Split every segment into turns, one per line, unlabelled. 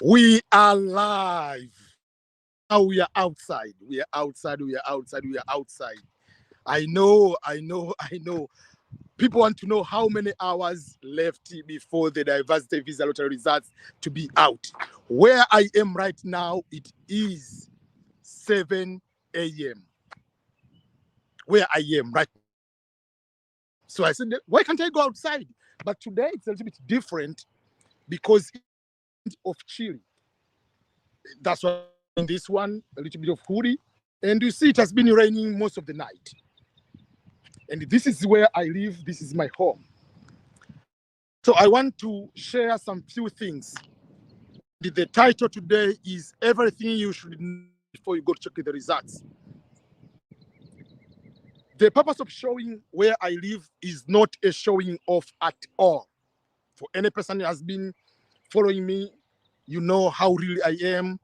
We are live. Now we are outside. We are outside. We are outside. We are outside. I know. People want to know how many hours left before the diversity visa lottery results to be out. Where I am right now, it is 7 a.m. Where I am right now. So I said, why can't I go outside? But today it's a little bit different because of chilly. That's why in this one, a little bit of hoodie. And you see, it has been raining most of the night. And this is where I live. This is my home. So I want to share some few things. The title today is Everything You Should Know Before You Go to Check the Results. The purpose of showing where I live is not a showing off at all. For any person who has been following me, you know how really I am,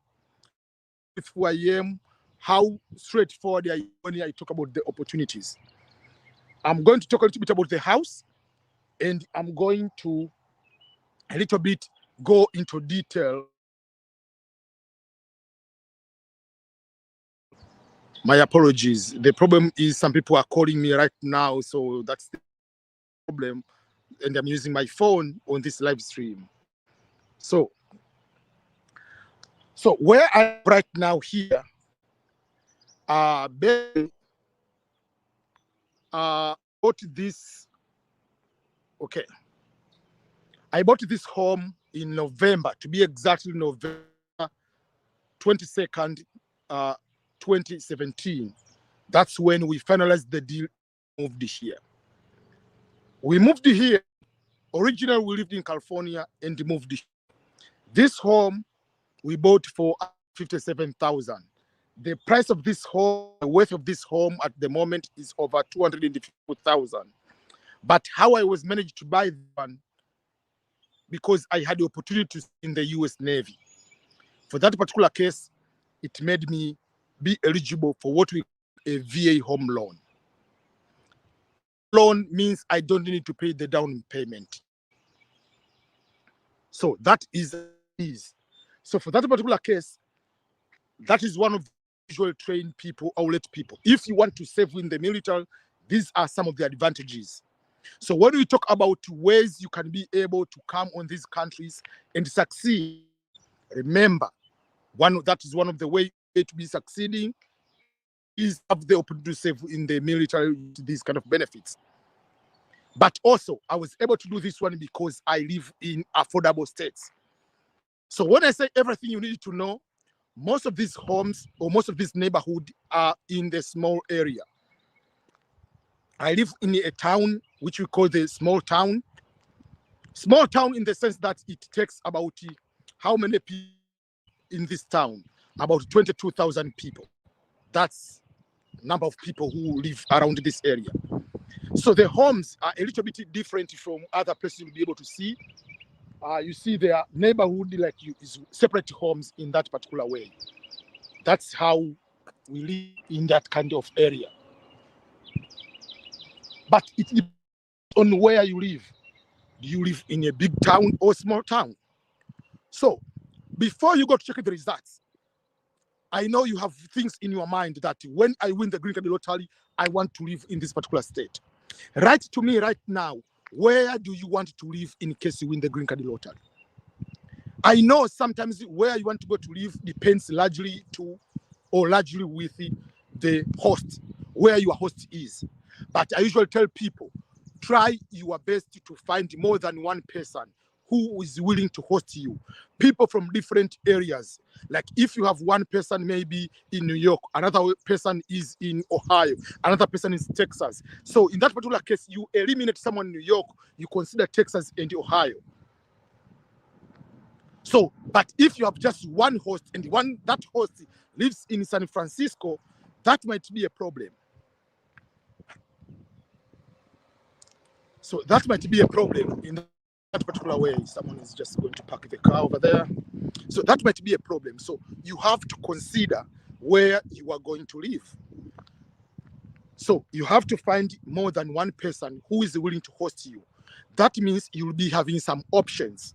with who I am, how straightforward I am when I talk about the opportunities. I'm going to talk a little bit about the house, and I'm going to a little bit go into detail. My apologies. The problem is some people are calling me right now, so that's the problem. And I'm using my phone on this live stream. So, so where I am right now here, uh, bought this. Okay, I bought this home in November, to be exactly November 22nd, 2017. That's when we finalized the deal. Moved here. We moved here. Originally, we lived in California and moved here. This home we bought for 57,000. The price of this home, the worth of this home at the moment is over 250,000. But how I was managed to buy one because I had the opportunity to in the U.S. Navy. For that particular case, it made me be eligible for what we call a VA home loan. Loan means I don't need to pay the down payment. So that is. So for that particular case, that is one of the usual trained people, outlet people. If you want to save in the military, these are some of the advantages. So when we talk about ways you can be able to come on these countries and succeed, remember, that is one of the ways to be succeeding is have the opportunity to save in the military these kind of benefits. But also, I was able to do this one because I live in affordable states. So when I say everything you need to know, most of these homes or most of this neighborhood are in the small area. I live in a town which we call the small town. Small town in the sense that it takes about how many people in this town? About 22,000 people. That's number of people who live around this area. So the homes are a little bit different from other places you'll be able to see. You see their neighborhood like you is separate homes in that particular way. That's how we live in that kind of area. But it depends on where you live. Do you live in a big town or small town? So before you go to check the results, I know you have things in your mind that when I win the green card lottery, I want to live in this particular state. Write to me right now, where do you want to live in case you win the green card lottery? I know sometimes where you want to go to live depends largely with the host, where your host is. But I usually tell people, try your best to find more than one person who is willing to host you. People from different areas. Like if you have one person maybe in New York, another person is in Ohio, another person is Texas. So in that particular case, you eliminate someone in New York, you consider Texas and Ohio. So, but if you have just one host and that host lives in San Francisco, that might be a problem. So that might be a problem in that particular way. Someone is just going to park the car over there. So that might be a problem. So you have to consider where you are going to live. So you have to find more than one person who is willing to host you. That means you'll be having some options.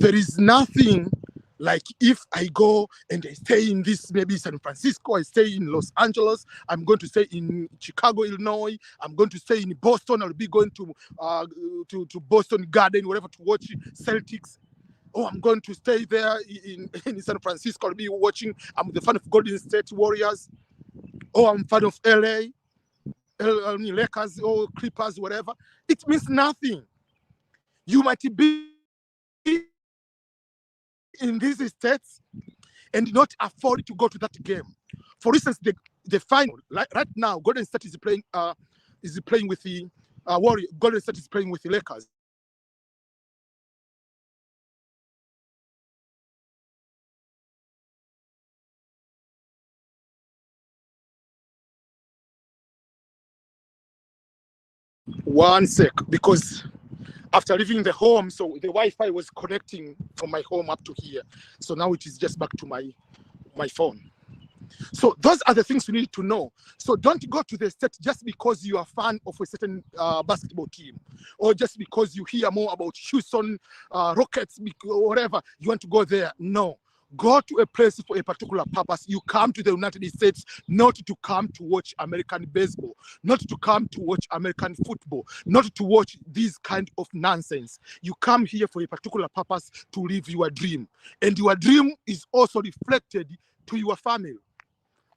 There is nothing like if I go and I stay in this, maybe San Francisco, I stay in Los Angeles, I'm going to stay in Chicago, Illinois, I'm going to stay in Boston, I'll be going to Boston Garden, wherever, to watch Celtics. Oh, I'm going to stay there in San Francisco, I'll be watching, I'm the fan of Golden State Warriors. Oh, I'm fan of LA, Lakers, or Clippers, whatever. It means nothing. You might be in these states and not afford to go to that game. For instance, the final right now, Golden State is playing with the Warriors. Golden State is playing with the Lakers. One sec, because after leaving the home, so the Wi-Fi was connecting from my home up to here. So now it is just back to my phone. So those are the things you need to know. So don't go to the state just because you are a fan of a certain basketball team, or just because you hear more about Houston Rockets or whatever, you want to go there. No. Go to a place for a particular purpose. You come to the United States not to come to watch American baseball, not to come to watch American football, not to watch this kind of nonsense. You come here for a particular purpose to live your dream. And your dream is also reflected to your family.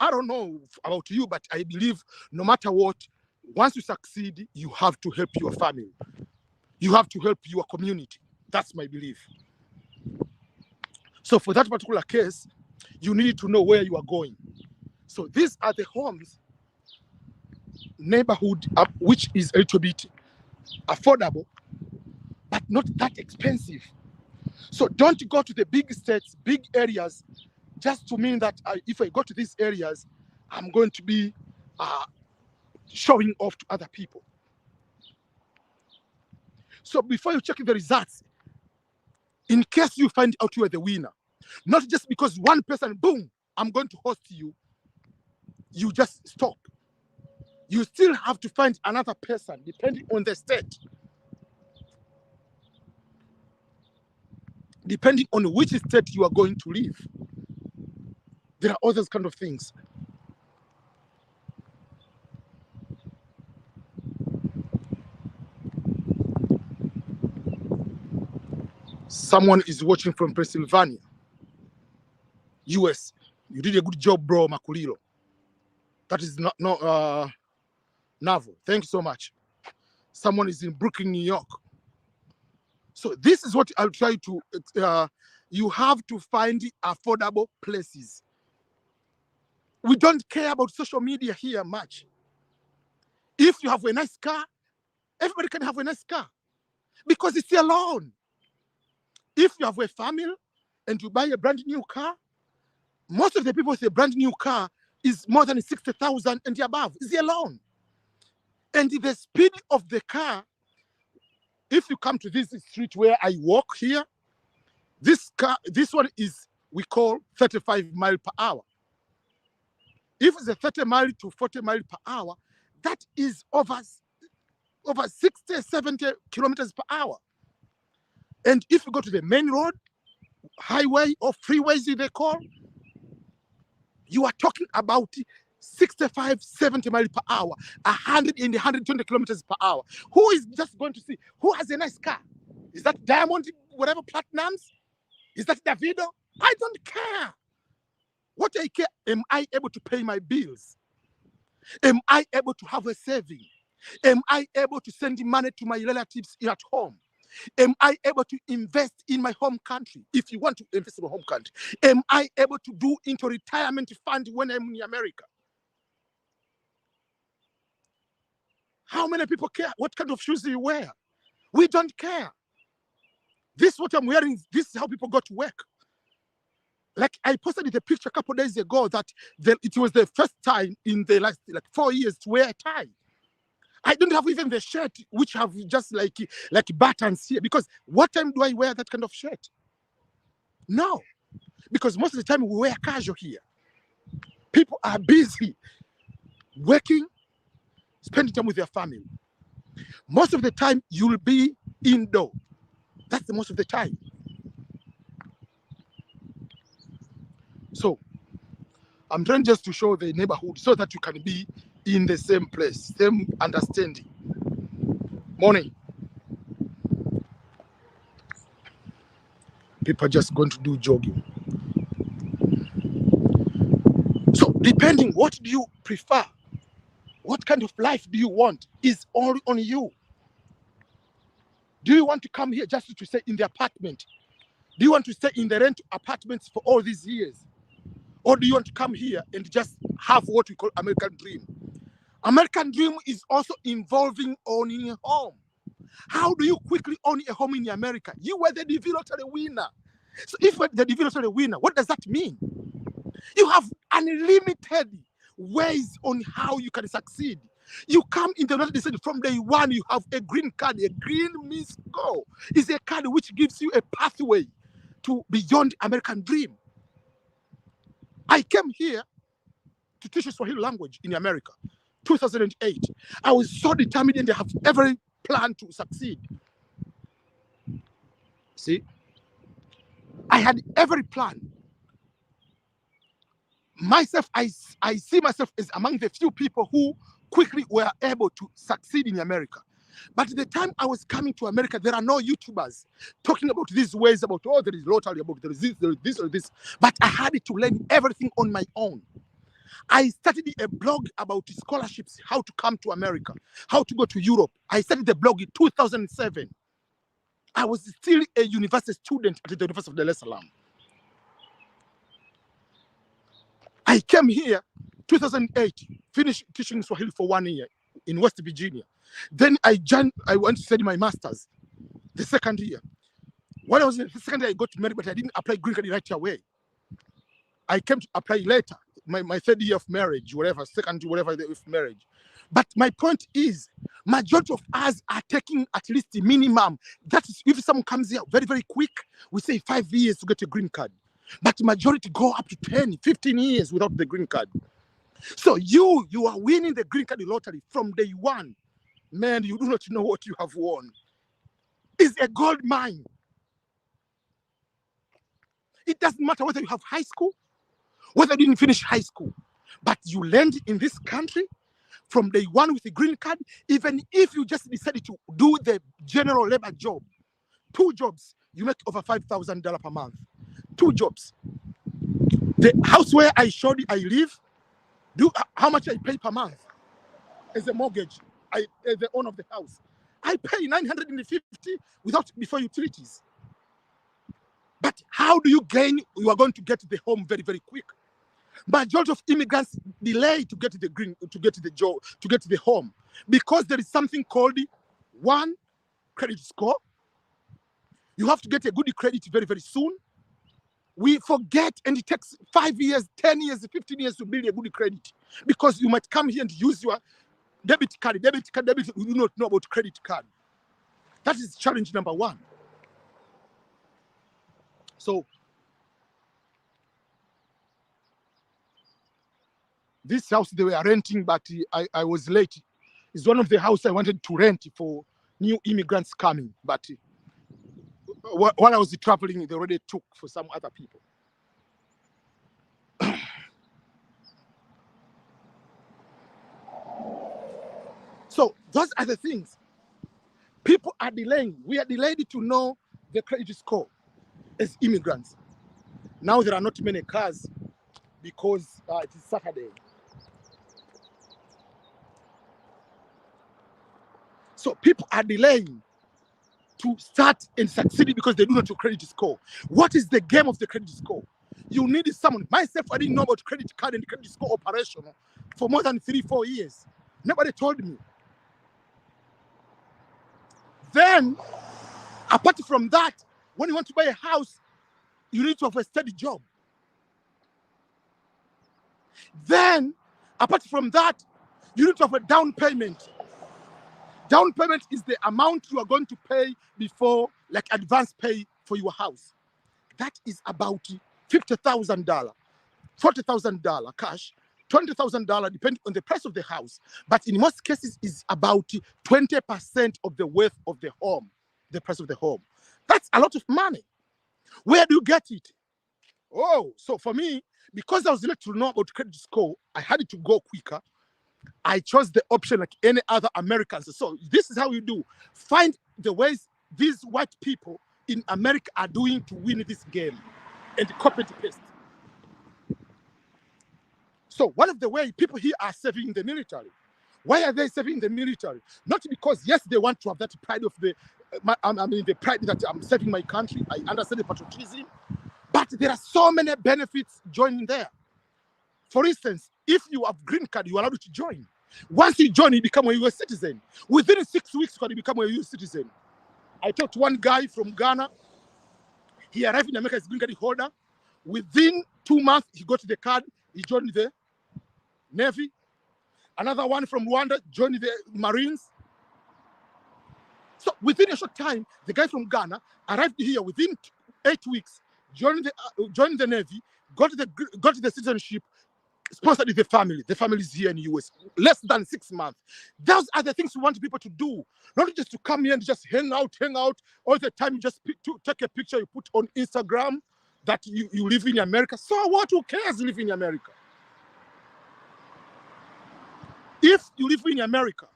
I don't know about you, but I believe no matter what, once you succeed, you have to help your family. You have to help your community. That's my belief. So for that particular case, you need to know where you are going. So these are the homes, neighborhood, which is a little bit affordable, but not that expensive. So don't go to the big states, big areas, just to mean that if I go to these areas, I'm going to be showing off to other people. So before you check the results, in case you find out you are the winner, not just because one person, boom, I'm going to host you, you just stop. You still have to find another person, depending on the state. Depending on which state you are going to live. There are all those kind of things. Someone is watching from Pennsylvania, US. You did a good job, bro, Makulilo. That is not Navo. Thank you so much. Someone is in Brooklyn, New York. So this is what I'll try to, you have to find affordable places. We don't care about social media here much. If you have a nice car, everybody can have a nice car because it's alone. If you have a family and you buy a brand new car, most of the people with a brand new car is more than 60,000 and above. Is alone. And the speed of the car, if you come to this street where I walk here, this one is, we call 35 miles per hour. If it's a 30 mile to 40 miles per hour, that is over 60, 70 kilometers per hour. And if you go to the main road, highway or freeways they call, you are talking about 65, 70 miles per hour, 100 and 120 kilometers per hour. Who is just going to see? Who has a nice car? Is that Diamond, whatever, Platinums? Is that Davido? I don't care. What I care, am I able to pay my bills? Am I able to have a saving? Am I able to send money to my relatives at home? Am I able to invest in my home country? If you want to invest in my home country, am I able to do into retirement fund when I'm in America? How many people care? What kind of shoes do you wear? We don't care. This what I'm wearing, this is how people go to work. Like I posted the picture a couple of days ago that it was the first time in the last 4 years to wear a tie. I don't have even the shirt, which have just like buttons here, because what time do I wear that kind of shirt? No, because most of the time we wear casual here. People are busy working, spending time with their family. Most of the time you'll be indoor. That's the most of the time. So I'm trying just to show the neighborhood so that you can be in the same place, same understanding. Morning. People are just going to do jogging. So depending, what do you prefer? What kind of life do you want is all on you. Do you want to come here just to stay in the apartment? Do you want to stay in the rent apartments for all these years? Or do you want to come here and just have what we call American dream? American dream is also involving owning a home. How do you quickly own a home in America? You were the DV lottery winner. So if you're the DV lottery winner, what does that mean? You have unlimited ways on how you can succeed. You come in the United States from day one, you have a green card. A green means go. It's a card which gives you a pathway to beyond American dream. I came here to teach Swahili language in America, 2008. I was so determined and I have every plan to succeed. See, I had every plan. Myself, I see myself as among the few people who quickly were able to succeed in America. But at the time I was coming to America, there are no YouTubers talking about these ways, about, oh, there is lottery, about there is this or this. But I had to learn everything on my own. I started a blog about scholarships, how to come to America, how to go to Europe. I started the blog in 2007. I was still a university student at the University of Dar es Salaam. I came here 2008, finished teaching Swahili for 1 year in West Virginia. Then I went to study my master's the second year. When I was in the second year, I got married, but I didn't apply green card right away. I came to apply later, my third year of marriage, whatever, second, whatever of marriage. But my point is, majority of us are taking at least the minimum. That is, if someone comes here very, very quick, we say 5 years to get a green card. But majority go up to 10, 15 years without the green card. So you are winning the green card lottery from day one. Man, you do not know what you have won. It's a gold mine. It doesn't matter whether you have high school, whether you didn't finish high school, but you land in this country from day one with a green card. Even if you just decided to do the general labor job, 2 jobs, you make over $5,000 per month. 2 jobs. The house where I showed you I live, how much I pay per month as a mortgage, as the owner of the house. I pay $950 before utilities. But how do you gain? You are going to get the home very, very quick. Majority of immigrants delay to get the job, to get the home, because there is something called 1, credit score. You have to get a good credit very, very soon. We forget, and it takes 5 years, 10 years, 15 years to build a good credit, because you might come here and use your debit card. You do not know about credit card. That is challenge number 1. So this house they were renting, but I was late. It's one of the houses I wanted to rent for new immigrants coming, but while I was traveling, they already took for some other people. So those are the things. People are delaying. We are delayed to know the credit score as immigrants. Now there are not many cars because it is Saturday. So people are delaying to start and succeed because they do not have credit score. What is the game of the credit score? You need someone. Myself, I didn't know about credit card and credit score operation for more than 3-4 years. Nobody told me. Then, apart from that, when you want to buy a house, you need to have a steady job. Then, apart from that, you need to have a down payment. Down payment is the amount you are going to pay before, like advance pay for your house. That is about $50,000, $40,000 cash, $20,000 depending on the price of the house. But in most cases, is about 20% of the worth of the home, the price of the home. That's a lot of money. Where do you get it? Oh, so for me, Because I was led to know about credit score, I had to go quicker. I chose the option like any other Americans. So this is how you do. Find the ways these white people in America are doing to win this game and copy and paste. So one of the ways people here are serving in the military. Why are they serving in the military? Not because, yes, they want to have that pride of the pride that I'm serving my country. I understand the patriotism, but there are so many benefits joining there. For instance, if you have green card, you are allowed to join. Once you join, you become a US citizen. Within 6 weeks, you can become a US citizen. I talked to one guy from Ghana. He arrived in America as a green card holder. Within 2 months, he got the card. He joined the Navy. Another one from Rwanda joined the Marines. So within a short time, the guy from Ghana arrived here within 8 weeks, joined the Navy, got the citizenship, sponsored the family. The family is here in the US. Less than 6 months. Those are the things we want people to do. Not just to come here and just hang out all the time. You just take a picture, you put on Instagram that you live in America. So what? Who cares you live in America? If you live in America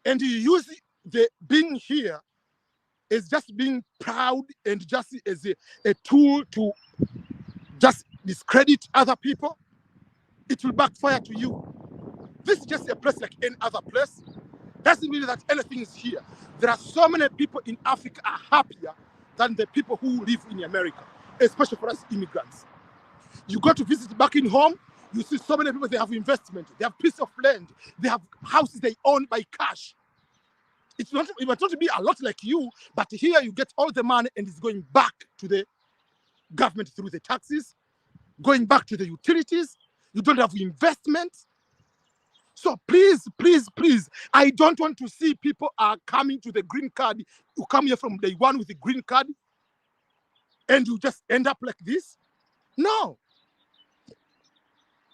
and you use the being here as just being proud and just as a tool to just discredit other people, it will backfire to you. This is just a place like any other place. Doesn't mean that anything is here. There are so many people in Africa are happier than the people who live in America, especially for us immigrants. You go to visit back in home, you see so many people, they have investment, they have piece of land, they have houses they own by cash. It might not be a lot like you, but here you get all the money and it's going back to the government through the taxes, going back to the utilities. You don't have investment. So please, please, please, I don't want to see people are coming to the green card. You come here from day one with the green card and you just end up like this. No.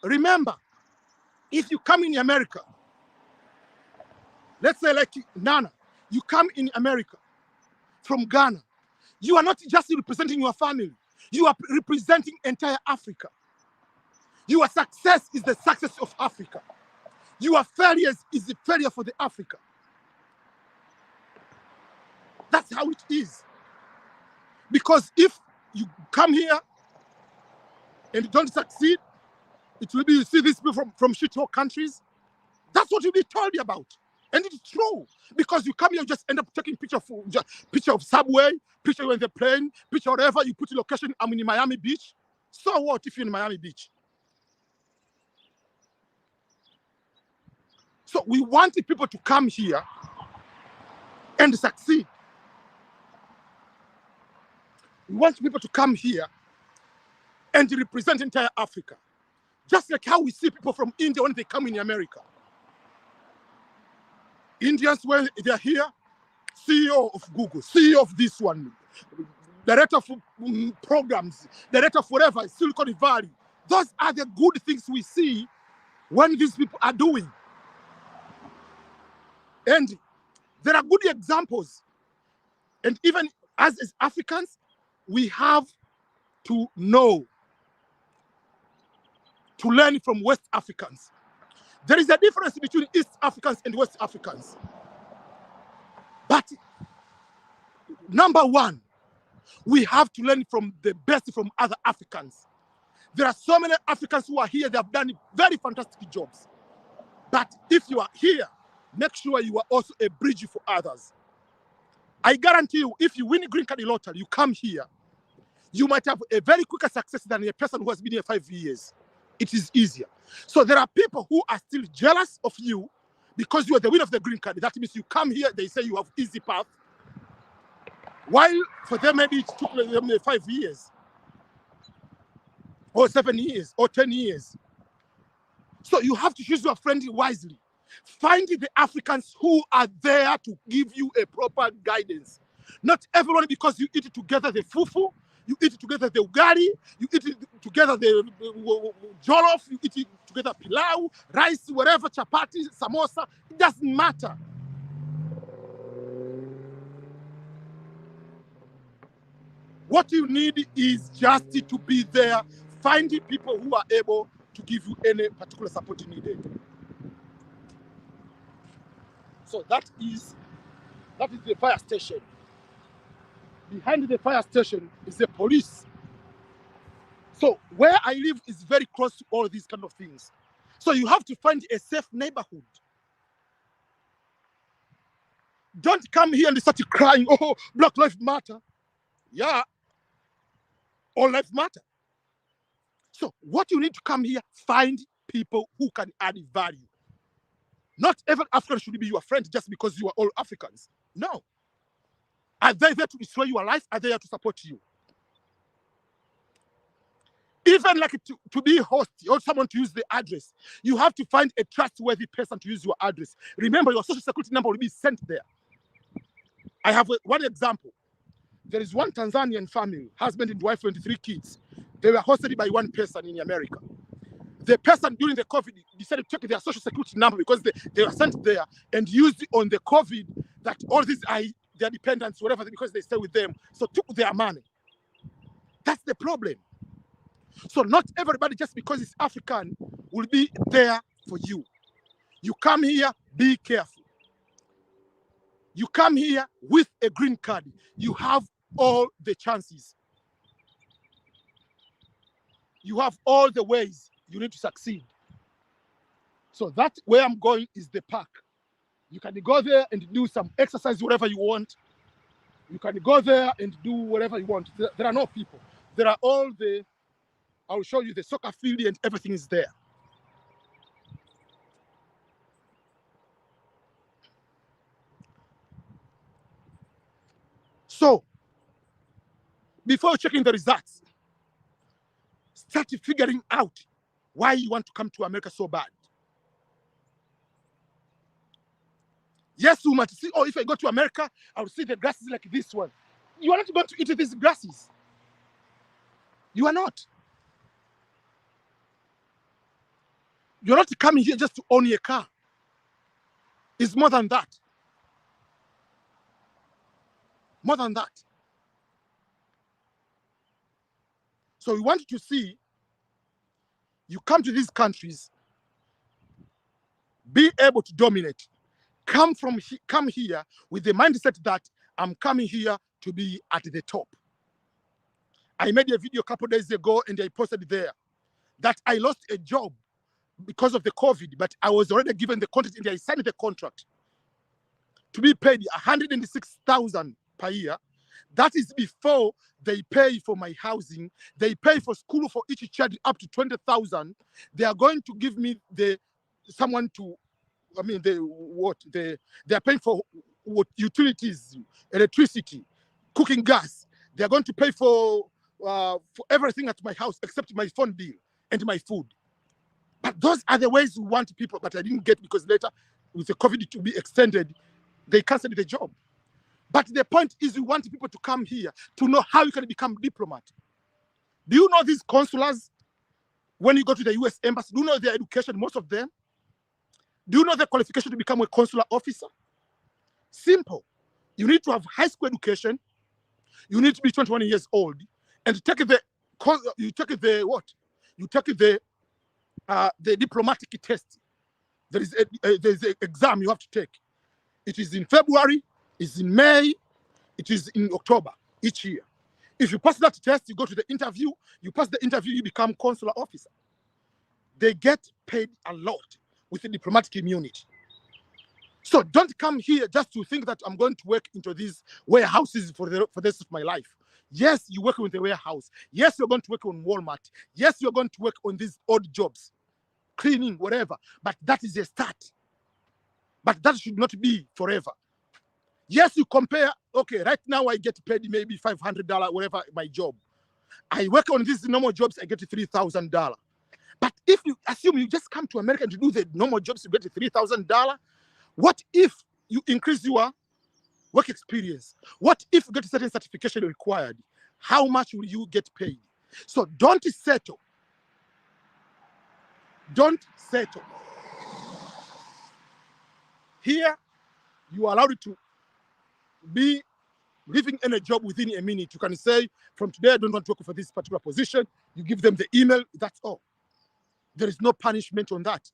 Remember, if you come in America, let's say like Nana, you come in America from Ghana, you are not just representing your family, you are representing entire Africa. Your success is the success of Africa. Your failures is the failure for the Africa. That's how it is. Because if you come here and don't succeed, it will be, you see these people from shithole countries. That's what you'll be told about. And it's true. Because you come here, you just end up taking picture of subway, picture in the plane, picture wherever, you put a location, I'm in Miami Beach. So what if you're in Miami Beach? So we want the people to come here and succeed. We want people to come here and represent entire Africa. Just like how we see people from India when they come in America. Indians, when they're here, CEO of Google, CEO of this one, director of programs, director of whatever, Silicon Valley. Those are the good things we see when these people are doing. And there are good examples. And even as Africans, we have to know, to learn from West Africans. There is a difference between East Africans and West Africans. But number one, we have to learn from the best from other Africans. There are so many Africans who are here, they have done very fantastic jobs. But if you are here, make sure you are also a bridge for others. I guarantee you, if you win a green card lottery, you come here, you might have a very quicker success than a person who has been here 5 years. It is easier. So there are people who are still jealous of you because you are the winner of the green card. That means you come here, they say you have easy path. While for them, maybe it took them 5 years, or 7 years, or 10 years. So you have to choose your friend wisely. Find the Africans who are there to give you a proper guidance. Not everyone, because you eat together the fufu, you eat together the ugali, you eat together the jollof, you eat together pilau, rice, whatever, chapati, samosa. It doesn't matter. What you need is just to be there finding people who are able to give you any particular support you needed. So that is the fire station. Behind the fire station is the police. So where I live is very close to all these kind of things. So you have to find a safe neighborhood. Don't come here and start crying, oh, Black Lives Matter. Yeah, all lives matter. So what you need to come here, find people who can add value. Not every African should be your friend just because you are all Africans. No. Are they there to destroy your life? Are they there to support you? Even like to be host or someone to use the address, you have to find a trustworthy person to use your address. Remember, your social security number will be sent there. I have one example. There is one Tanzanian family, husband and wife, 23 kids. They were hosted by one person in America. The person during the COVID decided to take their social security number because they were sent there and used it on the COVID that all these are their dependents, whatever, because they stay with them. So took their money. That's the problem. So not everybody, just because it's African, will be there for you. You come here, be careful. You come here with a green card. You have all the chances. You have all the ways you need to succeed. So that's where I'm going is the park. You can go there and do some exercise, whatever you want. You can go there and do whatever you want. There are no people. There are all the, I'll show you the soccer field and everything is there. So, before checking the results, start figuring out why you want to come to America so bad. Yes, you might see, oh, if I go to America, I'll see the grasses like this one. You are not going to eat these grasses. You are not. You're not coming here just to own a car. It's more than that. More than that. So we want to see you come to these countries, be able to dominate. Come here with the mindset that I'm coming here to be at the top. I made a video a couple of days ago and I posted there that I lost a job because of the COVID, but I was already given the contract and I signed the contract to be paid $106,000 per year. That is before they pay for my housing. They pay for school for each child up to $20,000. They are going to give me someone to, I mean, they are paying for utilities, electricity, cooking gas. They are going to pay for everything at my house except my phone bill and my food. But those are the ways we want people, but I didn't get because later, with the COVID to be extended, they canceled the job. But the point is we want people to come here to know how you can become a diplomat. Do you know these consulars? When you go to the US Embassy, do you know their education, most of them? Do you know the qualification to become a consular officer? Simple. You need to have high school education. You need to be 21 years old. And take the diplomatic test. There's an exam you have to take. It is in February, it's in May, it is in October each year. If you pass that test, you go to the interview, you pass the interview, you become consular officer. They get paid a lot with the diplomatic immunity. So don't come here just to think that I'm going to work into these warehouses for the rest of my life. Yes, you work with the warehouse. Yes, you're going to work on Walmart. Yes, you're going to work on these odd jobs, cleaning, whatever. But that is a start. But that should not be forever. Yes, you compare, okay, right now I get paid maybe $500, whatever my job. I work on these normal jobs, I get $3,000. But if you assume you just come to America to do the normal jobs, you get $3,000, what if you increase your work experience? What if you get a certain certification required? How much will you get paid? So don't settle. Don't settle. Here, you are allowed to be leaving any job within a minute. You can say, from today, I don't want to work for this particular position. You give them the email, that's all. There is no punishment on that.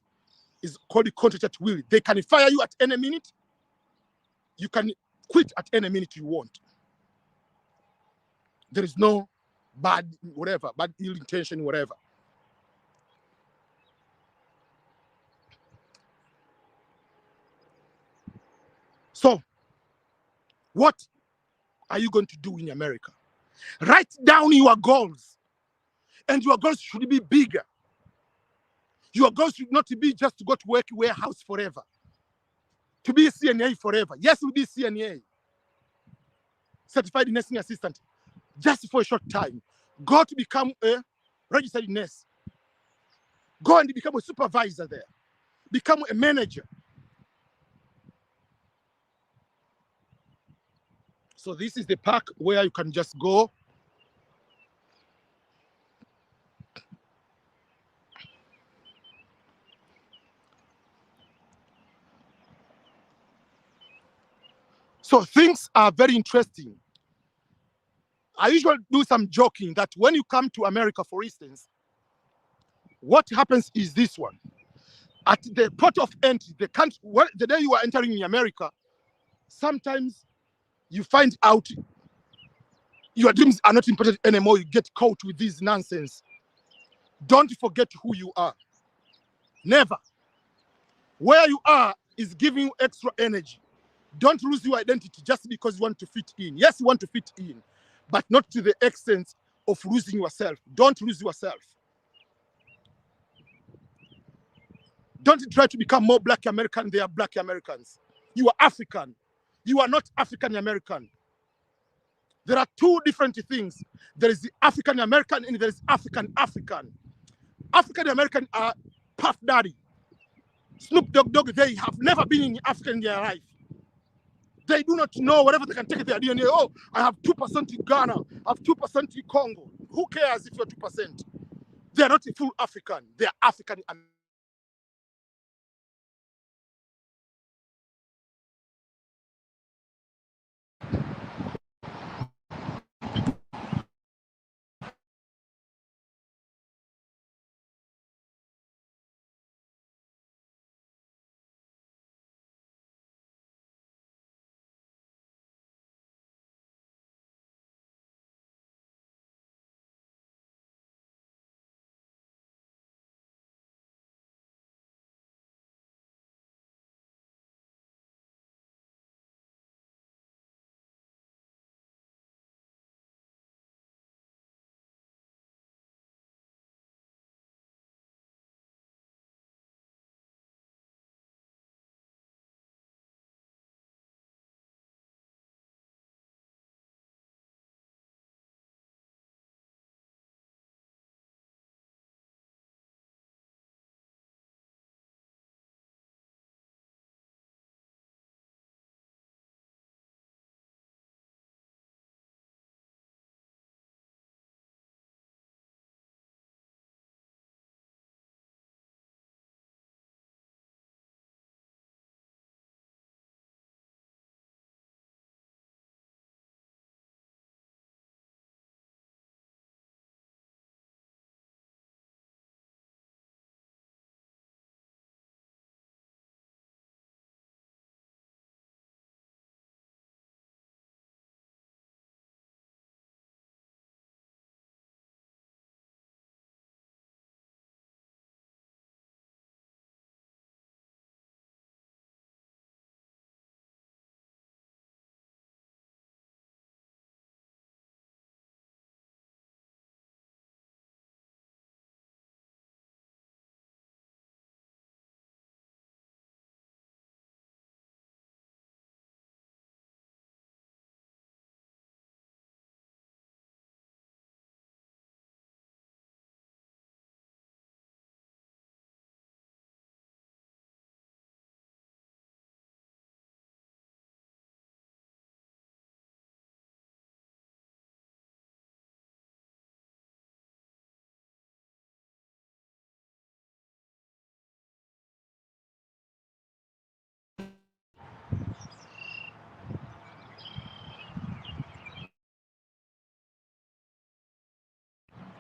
It's called the contract at will. They can fire you at any minute. You can quit at any minute you want. There is no bad whatever, bad ill intention, whatever. So, what are you going to do in America? Write down your goals, and your goals should be bigger. Your goals should not be just to go to work warehouse forever, to be a CNA forever. Yes, we'll be CNA, certified nursing assistant, just for a short time. Go to become a registered nurse. Go and become a supervisor there. Become a manager. So this is the park where you can just go. So things are very interesting. I usually do some joking that when you come to America, for instance, what happens is this one. At the port of entry, the country, the day you are entering in America, sometimes you find out your dreams are not important anymore. You get caught with this nonsense. Don't forget who you are. Never. Where you are is giving you extra energy. Don't lose your identity just because you want to fit in. Yes, you want to fit in, but not to the extent of losing yourself. Don't lose yourself. Don't try to become more Black American. They are Black Americans. You are African. You are not African American. There are two different things. There is the African American and there is African African. African American are Puff Daddy, Snoop Dogg. They have never been in Africa in their life. They do not know whatever they can take their DNA. Oh, I have 2% in Ghana, I have 2% in Congo. Who cares if you're 2%? They are not a full African. They are African American.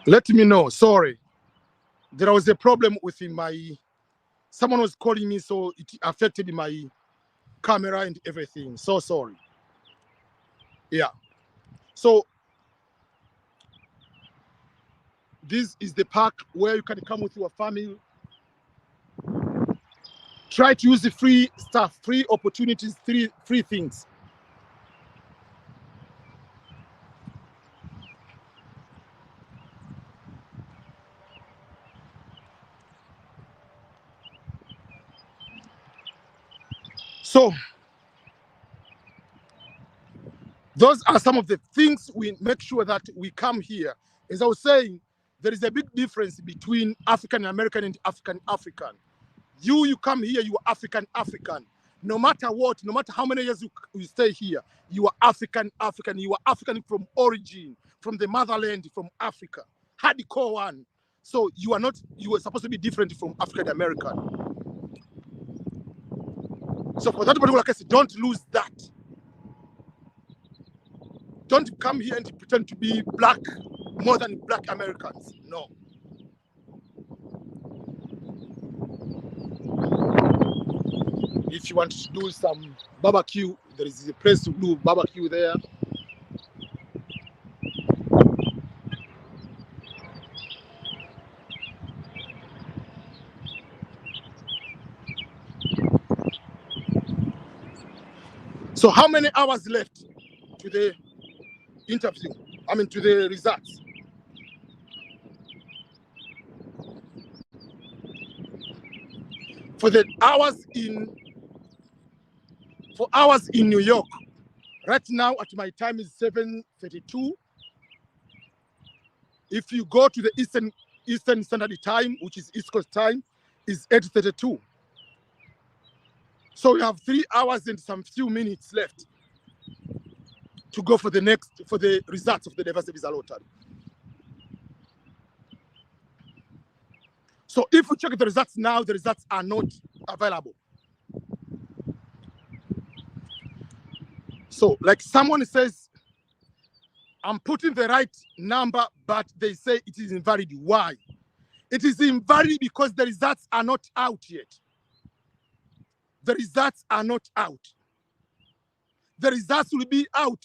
Let me know. Sorry. There was a problem with someone was calling me, so it affected my camera and everything. So sorry. Yeah. So this is the park where you can come with your family. Try to use the free stuff, free opportunities, free things. So those are some of the things we make sure that we come here. As I was saying, there is a big difference between African American and African African. You come here, you are African African. No matter what, no matter how many years you stay here, you are African African. You are African from origin, from the motherland, from Africa, hardcore one. So you are supposed to be different from African American. So for that particular case, don't lose that. Don't come here and pretend to be black more than black Americans. No. If you want to do some barbecue, there is a place to do barbecue there. So how many hours left to the interview? I mean, to the results. For hours in New York, right now at my time is 7:32. If you go to the Eastern Standard Time, which is East Coast time, is 8:32. So we have 3 hours and some few minutes left to go for the results of the diversity visa lottery. So if we check the results now, the results are not available. So like someone says, I'm putting the right number, but they say it is invalid. Why? It is invalid because the results are not out yet. The results are not out. The results will be out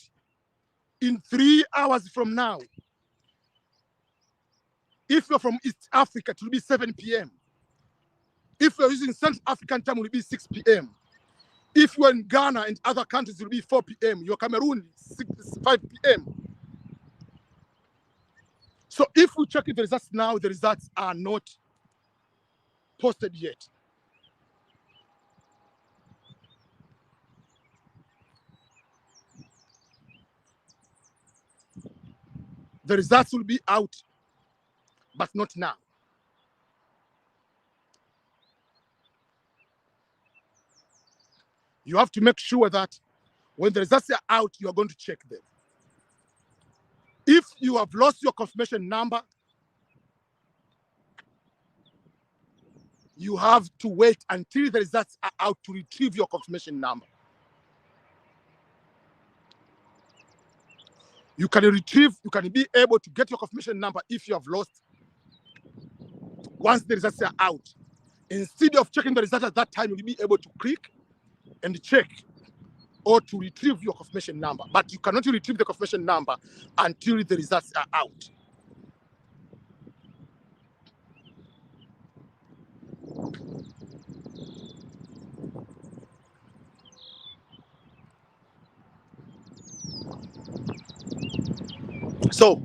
in 3 hours from now. If you're from East Africa, it will be 7 p.m. If you're using Central African time, it will be 6 p.m. If you're in Ghana and other countries, it will be 4 p.m. Your Cameroon, 5 p.m. So if we check the results now, the results are not posted yet. The results will be out, but not now. You have to make sure that when the results are out, you are going to check them. If you have lost your confirmation number, you have to wait until the results are out to retrieve your confirmation number. You can be able to get your confirmation number if you have lost once the results are out. Instead of checking the results at that time, you'll be able to click and check or to retrieve your confirmation number. But you cannot retrieve the confirmation number until the results are out. So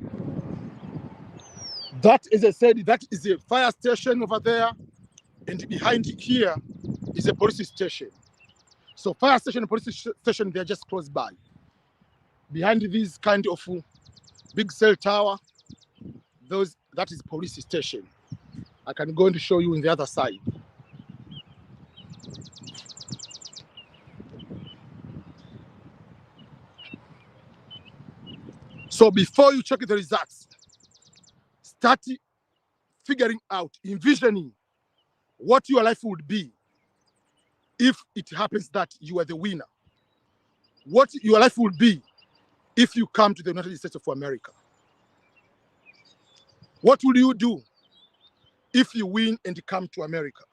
that, as I said, that is a fire station over there, and behind here is a police station. So fire station and police station, they're just close by. Behind this kind of big cell tower, that is police station. I can go and show you in the other side. So before you check the results, start figuring out, envisioning what your life would be if it happens that you are the winner. What your life would be if you come to the United States of America. What will you do if you win and come to America?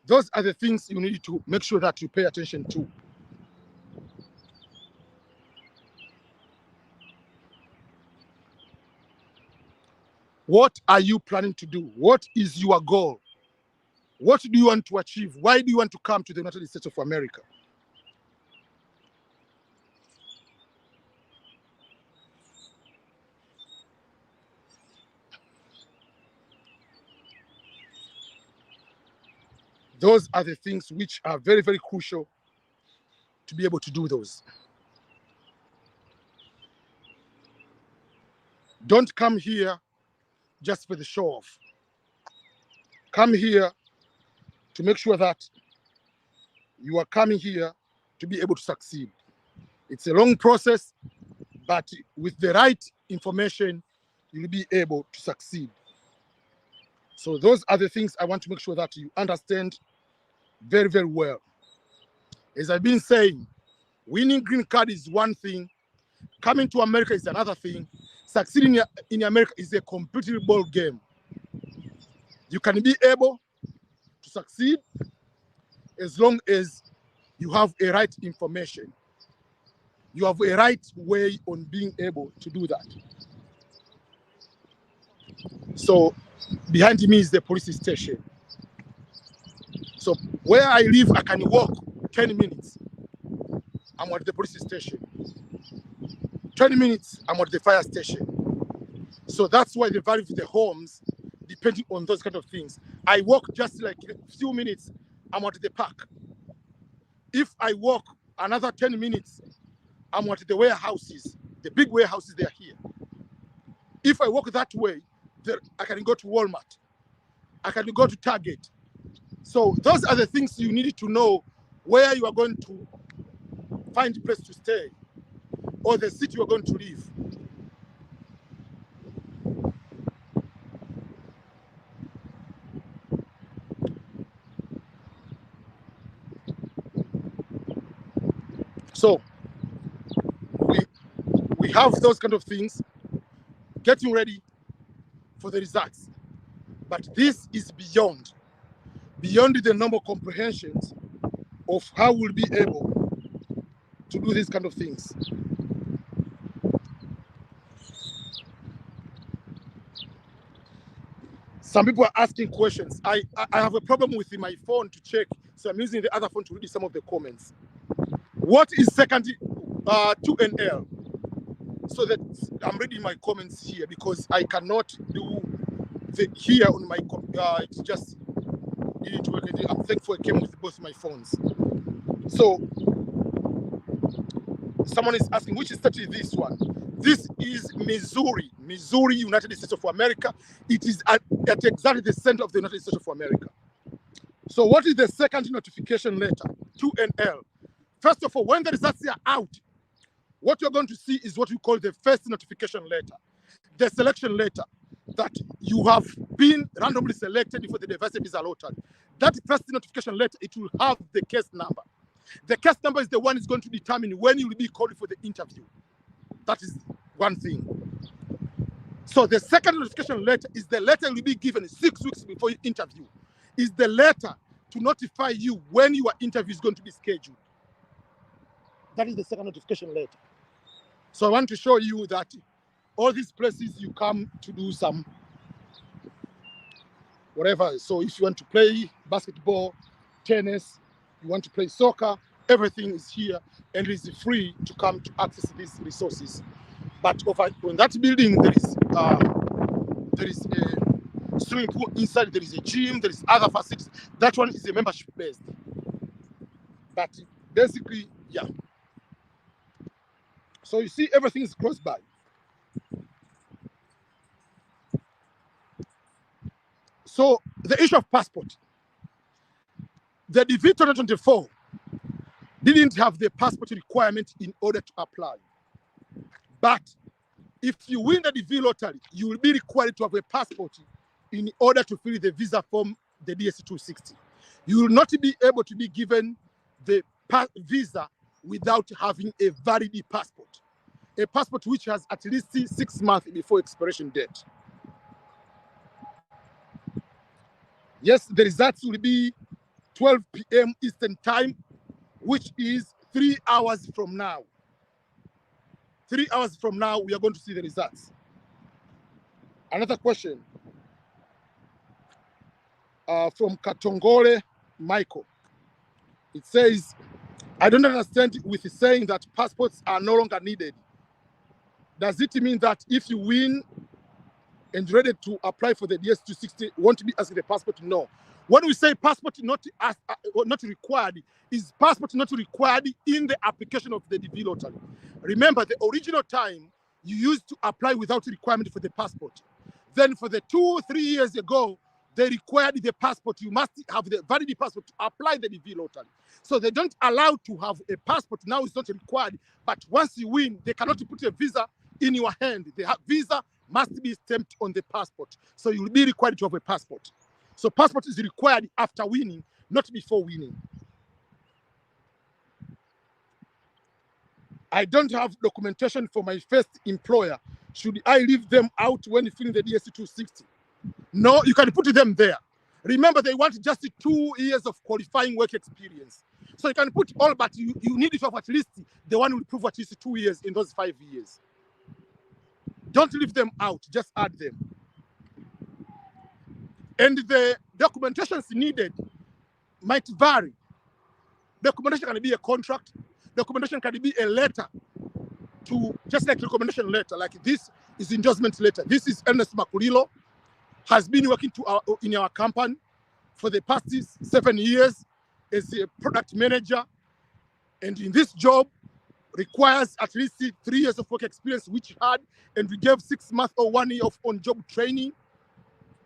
Those are the things you need to make sure that you pay attention to. What are you planning to do? What is your goal? What do you want to achieve? Why do you want to come to the United States of America? Those are the things which are very, very crucial to be able to do those. Don't come here just for the show off. Come here to make sure that you are coming here to be able to succeed. It's a long process, but with the right information, you'll be able to succeed. So those are the things I want to make sure that you understand very, very well. As I've been saying, winning green card is one thing, coming to America is another thing. Succeeding in America is a completely ball game. You can be able to succeed as long as you have a right information. You have a right way on being able to do that. So behind me is the police station. So where I live, I can walk 10 minutes. I'm at the police station. 20 minutes, I'm at the fire station. So that's why the value of the homes, depending on those kind of things. I walk just like a few minutes, I'm at the park. If I walk another 10 minutes, I'm at the warehouses, the big warehouses, they are here. If I walk that way, I can go to Walmart. I can go to Target. So those are the things you need to know where you are going to find a place to stay or the city you are going to live. So we have those kind of things, getting ready for the results. But this is beyond the normal comprehensions of how we'll be able to do these kind of things. Some people are asking questions. I have a problem with my phone to check, so I'm using the other phone to read some of the comments. What is second 2NL? So that I'm reading my comments here because I cannot do the here on my computer. It's just needed to work. I'm thankful I came with both my phones. So someone is asking, which state is this one? This is Missouri, United States of America. It is at exactly the center of the United States of America. So what is the second notification letter? 2NL. First of all, when the results are out, what you're going to see is what we call the first notification letter, the selection letter that you have been randomly selected for the diversity visa lottery. That first notification letter, it will have the case number. The case number is the one is going to determine when you will be called for the interview. That is one thing. So the second notification letter is the letter you will be given 6 weeks before your interview. Is the letter to notify you when your interview is going to be scheduled. That is the second notification letter. So I want to show you that all these places you come to do some whatever. So if you want to play basketball, tennis, you want to play soccer, everything is here and it is free to come to access these resources. But over on that building, there is a swimming pool inside, there is a gym, there is other facilities. That one is a membership based. But basically, yeah. So you see, everything is close by. So the issue of passport. The DV 2024 didn't have the passport requirement in order to apply. But if you win the DV lottery, you will be required to have a passport in order to fill the visa form, the DSC 260. You will not be able to be given the visa without having a valid passport. a passport which has at least 6 months before expiration date. Yes, the results will be 12 p.m. Eastern Time, which is 3 hours from now. 3 hours from now, we are going to see the results. Another question from Katongole Michael. It says, I don't understand with saying that passports are no longer needed. Does it mean that if you win and ready to apply for the DS260, want to be asked the passport? No. When we say passport not required, is passport not required in the application of the DV lottery. Remember, the original time you used to apply without requirement for the passport. Then for the 2-3 years ago, they required the passport. You must have the valid passport to apply the DV lottery. So they don't allow to have a passport. Now it's not required. But once you win, they cannot put a visa in your hand. The visa must be stamped on the passport. So you'll be required to have a passport. So passport is required after winning, not before winning. I don't have documentation for my first employer. Should I leave them out when filling the DS260? No, you can put them there. Remember, they want just 2 years of qualifying work experience. So you can put all, but you need to have at least the one who will prove at least 2 years in those 5 years. Don't leave them out, just add them. And the documentations needed might vary. Documentation can be a contract. Documentation can be a letter to, just like recommendation letter, like this is endorsement letter. This is Ernest Makulilo, has been working in our company for the past 7 years as a product manager. And in this job, requires at least 3 years of work experience, which he had, and we gave 6 months or 1 year of on-job training.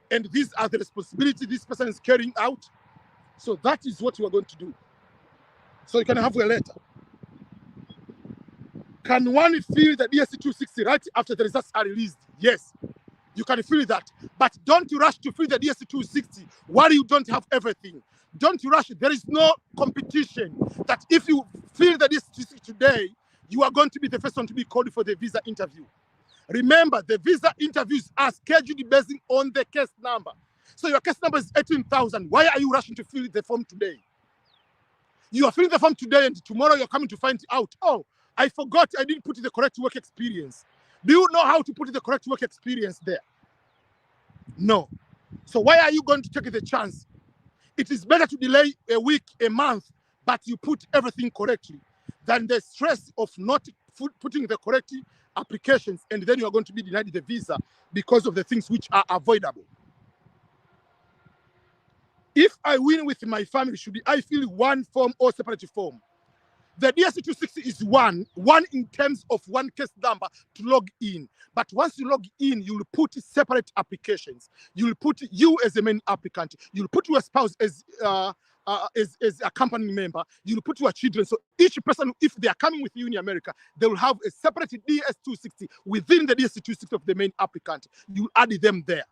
And these are the responsibilities this person is carrying out. So that is what we are going to do. So you can have a letter. Can one fill the DS260 right after the results are released? Yes, you can fill that. But don't rush to fill the DS260 while you don't have everything. Don't rush. There is no competition that if you fill the DS260 today, you are going to be the first one to be called for the visa interview. Remember, the visa interviews are scheduled based on the case number. So your case number is 18,000. Why are you rushing to fill the form today? You are filling the form today and tomorrow you're coming to find out, oh, I forgot I didn't put the correct work experience. Do you know how to put the correct work experience there? No. So why are you going to take the chance? It is better to delay a week, a month, but you put everything correctly than the stress of not putting the correct applications and then you are going to be denied the visa because of the things which are avoidable. If I win with my family, should I fill one form or separate form? The DS260 is one in terms of one case number to log in. But once you log in, you will put separate applications. You will put you as a main applicant. You will put your spouse as a company member. You will put your children. So each person, if they are coming with you in America, they will have a separate DS260 within the DS260 of the main applicant. You will add them there.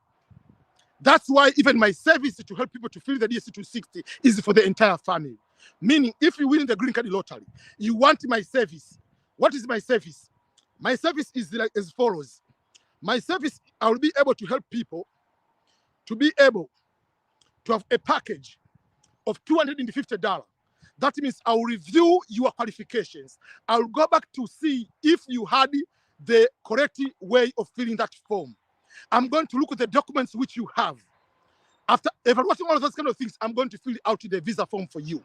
That's why even my service to help people to fill the DS260 is for the entire family. Meaning, if you win the green card lottery, you want my service. What is my service? My service is like as follows. My service, I will be able to help people to be able to have a package of $250. That means I will review your qualifications. I will go back to see if you had the correct way of filling that form. I'm going to look at the documents which you have. After evaluating all of those kind of things, I'm going to fill out the visa form for you.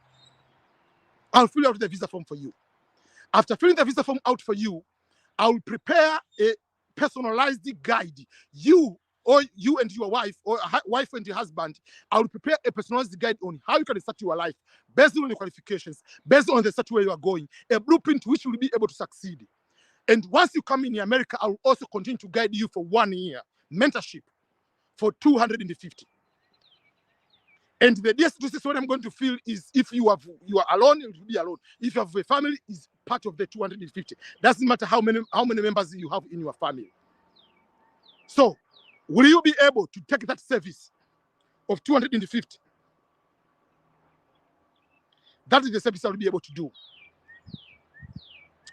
I'll fill out the visa form for you. After filling the visa form out for you, I will prepare a personalized guide. You and your wife, or wife and your husband, I will prepare a personalized guide on how you can start your life based on your qualifications, based on the start where you are going, a blueprint which will be able to succeed. And once you come in America, I will also continue to guide you for 1 year, mentorship for $250. And the DS260 what I'm going to feel is if you are alone, it will be alone. If you have a family, is part of the 250. Doesn't matter how many members you have in your family. So, will you be able to take that service of 250? That is the service I will be able to do.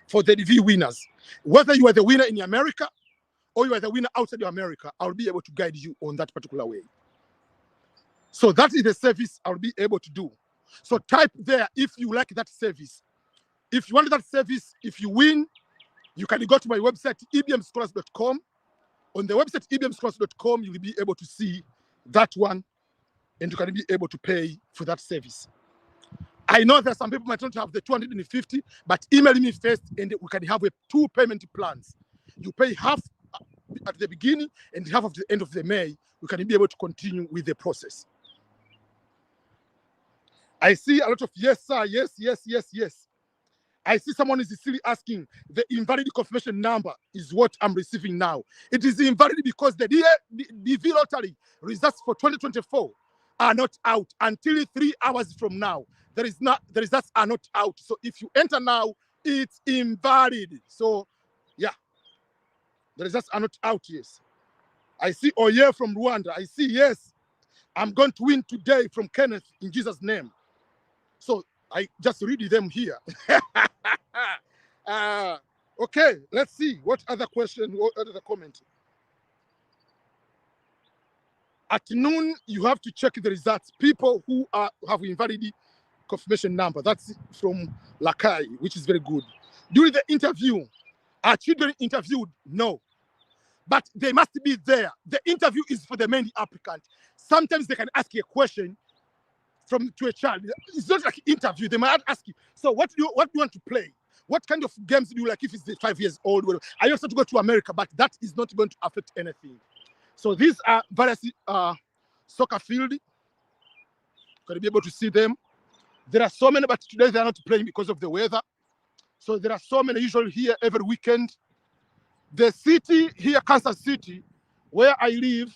for the DV winners. Whether you are the winner in America or you are the winner outside of America, I'll be able to guide you on that particular way. So that is the service I'll be able to do. So type there if you like that service. If you want that service, if you win, you can go to my website, ebmscholars.com. On the website, ebmscholars.com, you'll be able to see that one, and you can be able to pay for that service. I know that some people might not have the 250, but email me first, and we can have 2 payment plans. You pay half at the beginning and half at the end of the May. We can be able to continue with the process. I see a lot of yes, sir, yes, yes, yes, yes. I see someone is still asking, the invalid confirmation number is what I'm receiving now. It is invalid because the DV lottery results for 2024 are not out until 3 hours from now. The results are not out. So if you enter now, it's invalid. So yeah, the results are not out. Yes. I see Oye from Rwanda. I see yes. I'm going to win today from Kenneth in Jesus' name. So I just read them here. Okay, let's see. What other question, what other comment? At noon, you have to check the results. People who have invalid confirmation number. That's from Lakai, which is very good. During the interview, are children interviewed? No. But they must be there. The interview is for the main applicant. Sometimes they can ask you a question to a child. It's not like an interview. They might ask you, so what do you want to play? What kind of games do you like if it's 5 years old? I also to go to America, but that is not going to affect anything. So these are various soccer field. Going to be able to see them. There are so many, but today they are not playing because of the weather. So there are so many usually here every weekend. The city here, Kansas City, where I live,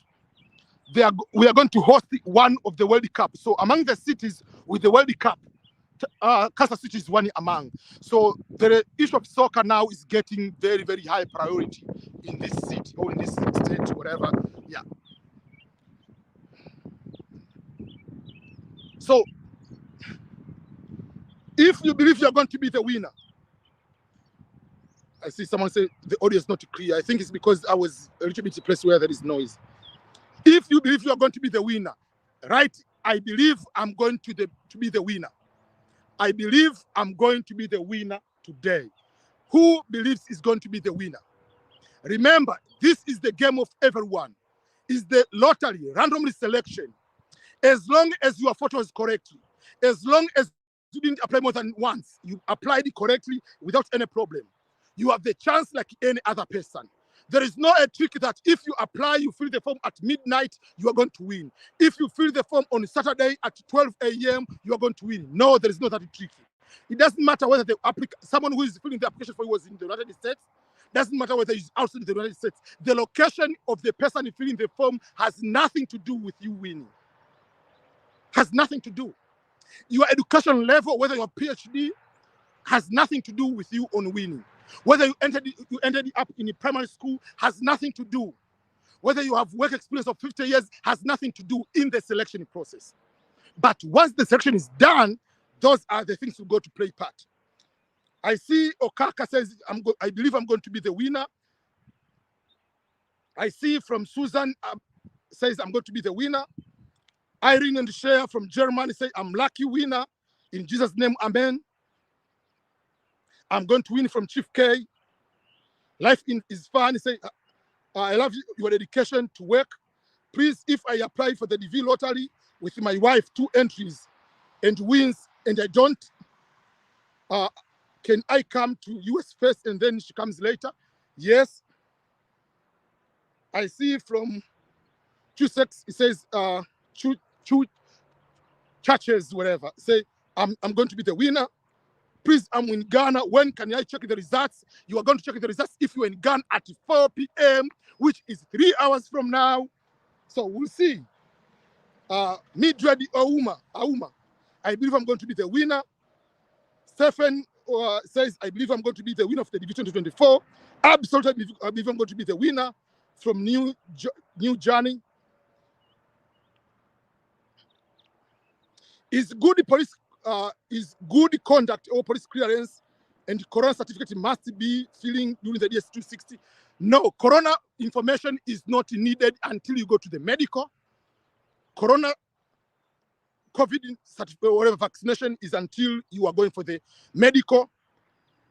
we are going to host one of the World Cup. So among the cities with the World Cup, Kansas City is one among. So the issue of soccer now is getting very, very high priority in this city or in this state, whatever. Yeah. So if you believe you're going to be the winner, I see someone say the audio is not clear. I think it's because I was a little bit in a place where there is noise. If you believe you are going to be the winner, right? I believe I'm going to be the winner. I believe I'm going to be the winner today. Who believes is going to be the winner? Remember, this is the game of everyone. It's the lottery, randomly selection. As long as your photo is correctly, as long as you didn't apply more than once, you applied it correctly without any problem, you have the chance like any other person. There is no a trick that if you apply, you fill the form at midnight, you are going to win. If you fill the form on Saturday at 12 a.m., you are going to win. No, there is no that trick. It doesn't matter whether the someone who is filling the application for you was in the United States. Doesn't matter whether he's outside the United States. The location of the person filling the form has nothing to do with you winning. Has nothing to do. Your education level, whether you're PhD, has nothing to do with you on winning. Whether you ended up in a primary school has nothing to do. Whether you have work experience of 50 years has nothing to do in the selection process. But once the selection is done, those are the things you go to play part. I see Okaka says, I believe I'm going to be the winner. I see from Susan says, I'm going to be the winner. Irene and Cher from Germany say, I'm lucky winner. In Jesus' name, amen. I'm going to win from Chief K. Life is fun. He say, I love your dedication to work. Please, if I apply for the DV lottery with my wife, 2 entries and wins, and I don't, can I come to US first and then she comes later? Yes. I see from Chusex, it says, churches, whatever. Say, I'm going to be the winner. Please, I'm in Ghana. When can I check the results? You are going to check the results if you're in Ghana at 4 p.m., which is 3 hours from now. So we'll see. Midred Auma. I believe I'm going to be the winner. Stephen says, I believe I'm going to be the winner of the Division 2024. Absolutely, I believe I'm going to be the winner from New Journey. Is good police is good conduct or police clearance and corona certificate must be filling during the DS260. No, corona information is not needed until you go to the medical. Corona COVID certificate, whatever vaccination is until you are going for the medical.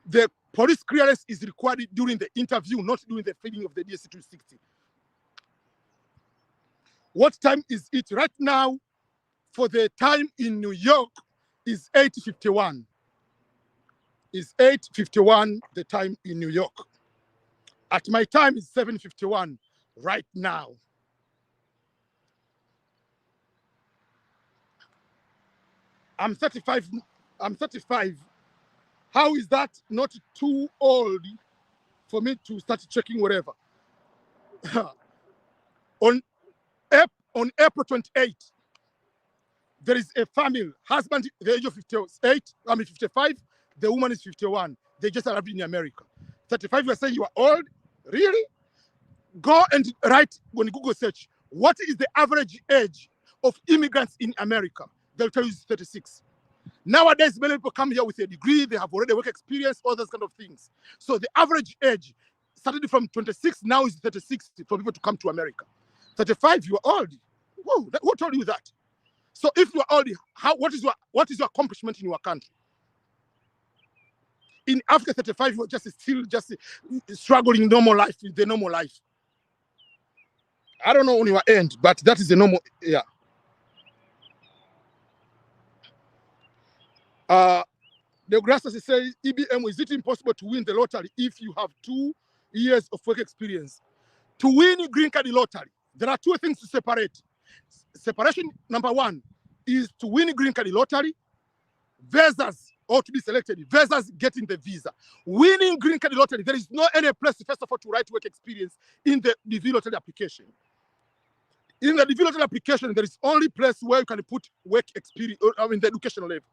The police clearance is required during the interview, not during the filling of the DS260. What time is it right now? For the time in New York is 8:51. Is 8:51 the time in New York? At my time is 7:51 right now. I'm 35. I'm 35. How is that not too old for me to start checking whatever? on April 28, there is a family, husband, the age of 58, 55, the woman is 51. They just arrived in America. 35, you are saying you are old? Really? Go and write when you Google search, what is the average age of immigrants in America? They'll tell you it's 36. Nowadays, many people come here with a degree, they have already work experience, all those kind of things. So the average age started from 26, now is 36 for people to come to America. 35, you are old. Whoa, who told you that? So if you are old, what is your accomplishment in your country? In Africa, 35, you are still struggling normal life, the normal life. I don't know on your end, but that is the normal, yeah. The Grasses says, EBM, is it impossible to win the lottery if you have 2 years of work experience? To win a green card lottery, there are 2 things to separate. Separation number 1 is to win a green card lottery versus, or to be selected, versus getting the visa. Winning green card lottery, there is no any place, first of all, to write work experience in the DV lottery application. In the DV lottery application, there is only place where you can put work experience, I mean, the educational level.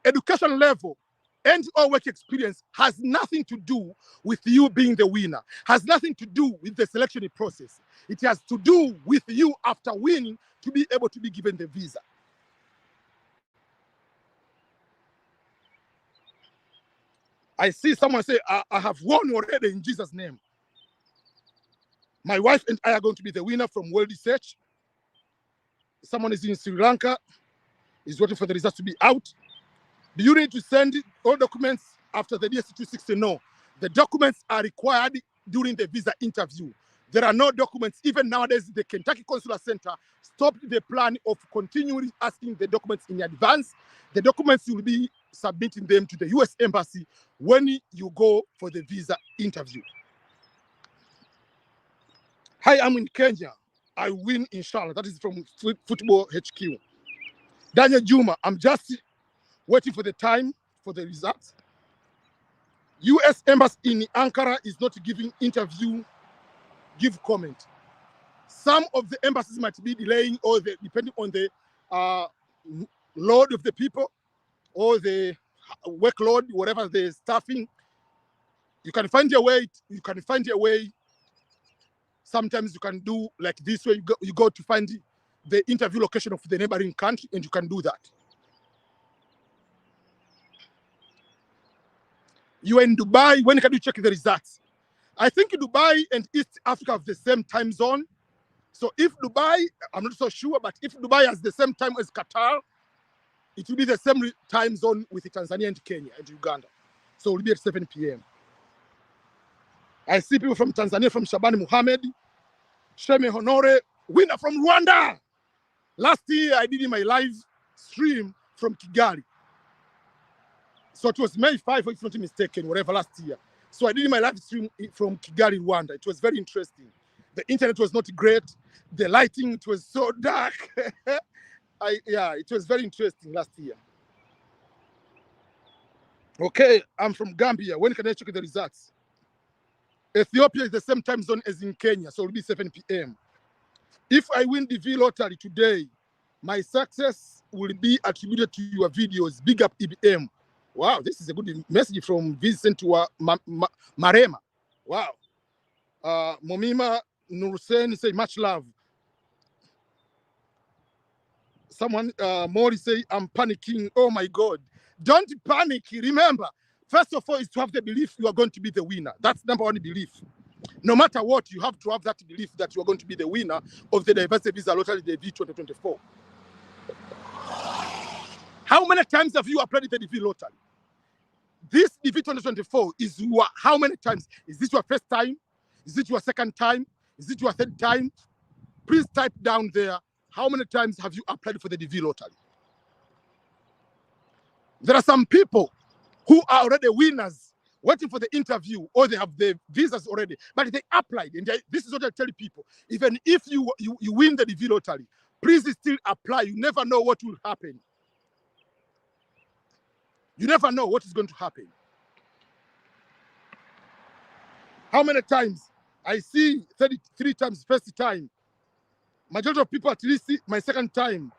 Education level and or work experience has nothing to do with you being the winner, has nothing to do with the selection process. It has to do with you after winning to be able to be given the visa. I see someone say, I have won already in Jesus' name. My wife and I are going to be the winner from World Research. Someone is in Sri Lanka, is waiting for the results to be out. Do you need to send all documents after the DS260? No. The documents are required during the visa interview. There are no documents. Even nowadays, the Kentucky Consular Center stopped the plan of continually asking the documents in advance. The documents will be submitting them to the US Embassy when you go for the visa interview. Hi, I'm in Kenya. I win, inshallah. That is from Football HQ. Daniel Juma, I'm just waiting for the time for the results. US Embassy in Ankara is not giving interview, give comment. Some of the embassies might be delaying, or depending on the load of the people or the workload, whatever the staffing. You can find your way. You can find your way. Sometimes you can do like this way. You go to find the interview location of the neighboring country, and you can do that. You are in Dubai. When can you check the results? I think Dubai and East Africa have the same time zone. So if Dubai, I'm not so sure, but if Dubai has the same time as Qatar, it will be the same time zone with Tanzania and Kenya and Uganda. So it will be at 7 p.m. I see people from Tanzania, from Shabani Muhammad, Sheme Honore, winner from Rwanda. Last year, I did my live stream from Kigali. So it was May 5, if not mistaken, whatever, last year. So I did my live stream from Kigali, Rwanda. It was very interesting. The internet was not great. The lighting, it was so dark. It was very interesting last year. Okay, I'm from Gambia. When can I check the results? Ethiopia is the same time zone as in Kenya, so it will be 7 p.m. If I win the V lottery today, my success will be attributed to your videos. Big up EBM. Wow, this is a good message from Vincent to Marema. Wow. Momima Nursen say much love. Someone, Mori say, I'm panicking. Oh my God. Don't panic. Remember, first of all, is to have the belief you are going to be the winner. That's number one belief. No matter what, you have to have that belief that you are going to be the winner of the Diversity Visa Lottery DV 2024. How many times have you applied the DV Lottery? This DV 2024 is how many times? Is this your first time? Is it your second time? Is it your third time? Please type down there, how many times have you applied for the DV Lottery? There are some people who are already winners, waiting for the interview, or they have the visas already, but they applied. And this is what I tell people. Even if you win the DV Lottery, please still apply. You never know what will happen. You never know what is going to happen. How many times? I see 33 times, first time. Majority of people at least see my second time,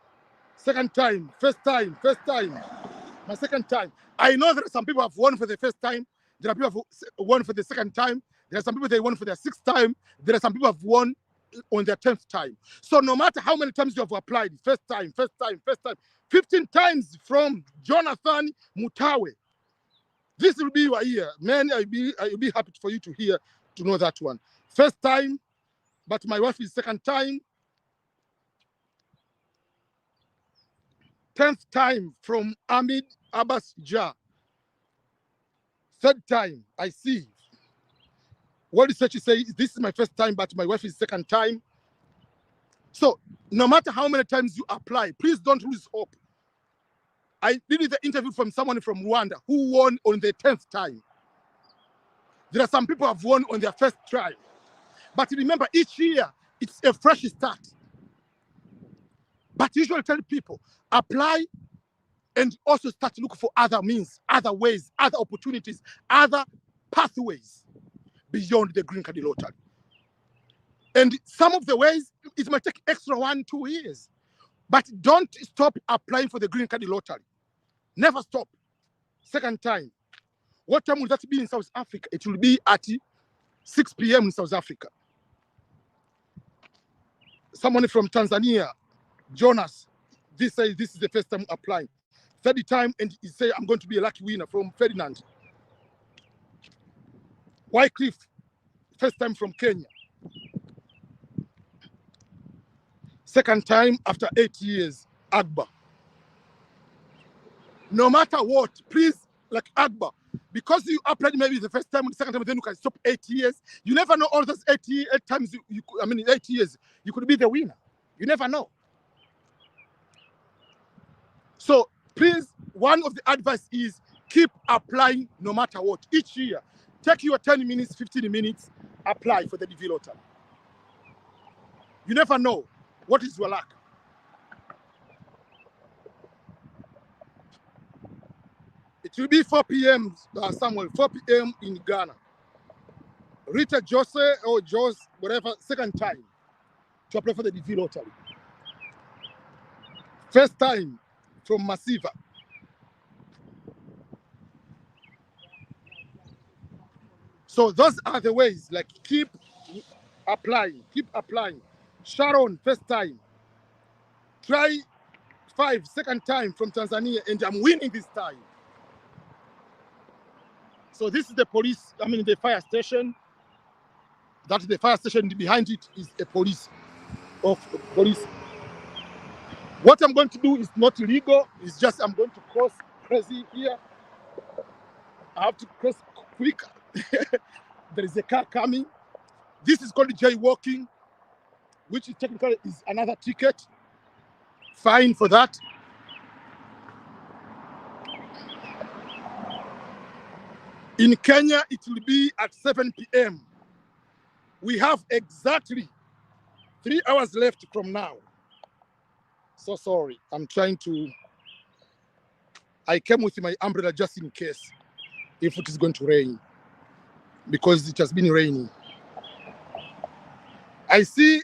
first time, my second time. I know that some people have won for the first time. There are people who have won for the second time. There are some people they won for their sixth time. There are some people who have won on their 10th time. So no matter how many times you have applied, first time, 15 times from Jonathan Mutawe. This will be your year. Man, I'll be happy for you to know that one. First time, but my wife is second time. 10th time from Amid Abbas Jah. Third time, I see. What research says, this is my first time, but my wife is second time. So no matter how many times you apply, please don't lose hope. I did the interview from someone from Rwanda who won on the 10th time. There are some people who have won on their first try. But remember, each year, it's a fresh start. But usually tell people, apply and also start to look for other means, other ways, other opportunities, other pathways beyond the green card lottery. And some of the ways, it might take extra 1-2 years. But don't stop applying for the green card lottery. Never stop. Second time. What time will that be in South Africa? It will be at 6 p.m. in South Africa. Someone from Tanzania, Jonas, this is the first time applying. Third time, and he say, I'm going to be a lucky winner from Ferdinand. Wycliffe, first time from Kenya. Second time after 8 years, Agba. No matter what, please, like Agba, because you applied maybe the first time and the second time, then you can stop 8 years. You never know all those 8 times, 8 years, you could be the winner. You never know. So please, one of the advice is keep applying no matter what. Each year, take your 10 minutes, 15 minutes, apply for the DV Lottery. You never know what is your luck. It will be 4 p.m. Somewhere, 4 p.m. in Ghana. Rita Jose or Jose, whatever, second time to apply for the DV Lottery. First time from Masiva. So those are the ways, like keep applying. Sharon, first time. Try 5, second time from Tanzania, and I'm winning this time. So this is the police, the fire station. That's the fire station. Behind it is a police. What I'm going to do is not illegal. It's just I'm going to cross crazy here. I have to cross quick. There is a car coming. This is called jaywalking, which technically is another ticket. Fine for that. In Kenya, it will be at 7 p.m. We have exactly 3 hours left from now. So sorry, I came with my umbrella just in case if it is going to rain, because it has been raining. I see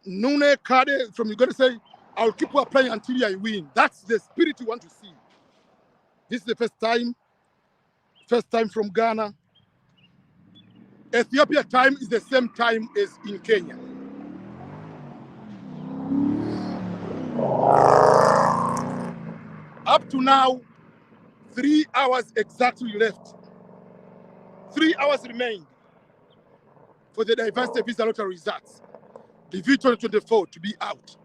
Nune Kade from Uganda say, I'll keep applying until I win. That's the spirit you want to see. This is the first time from Ghana. Ethiopia time is the same time as in Kenya. Up to now, 3 hours exactly left. 3 hours remain for the diversity visa lottery results, the V2024, to be out.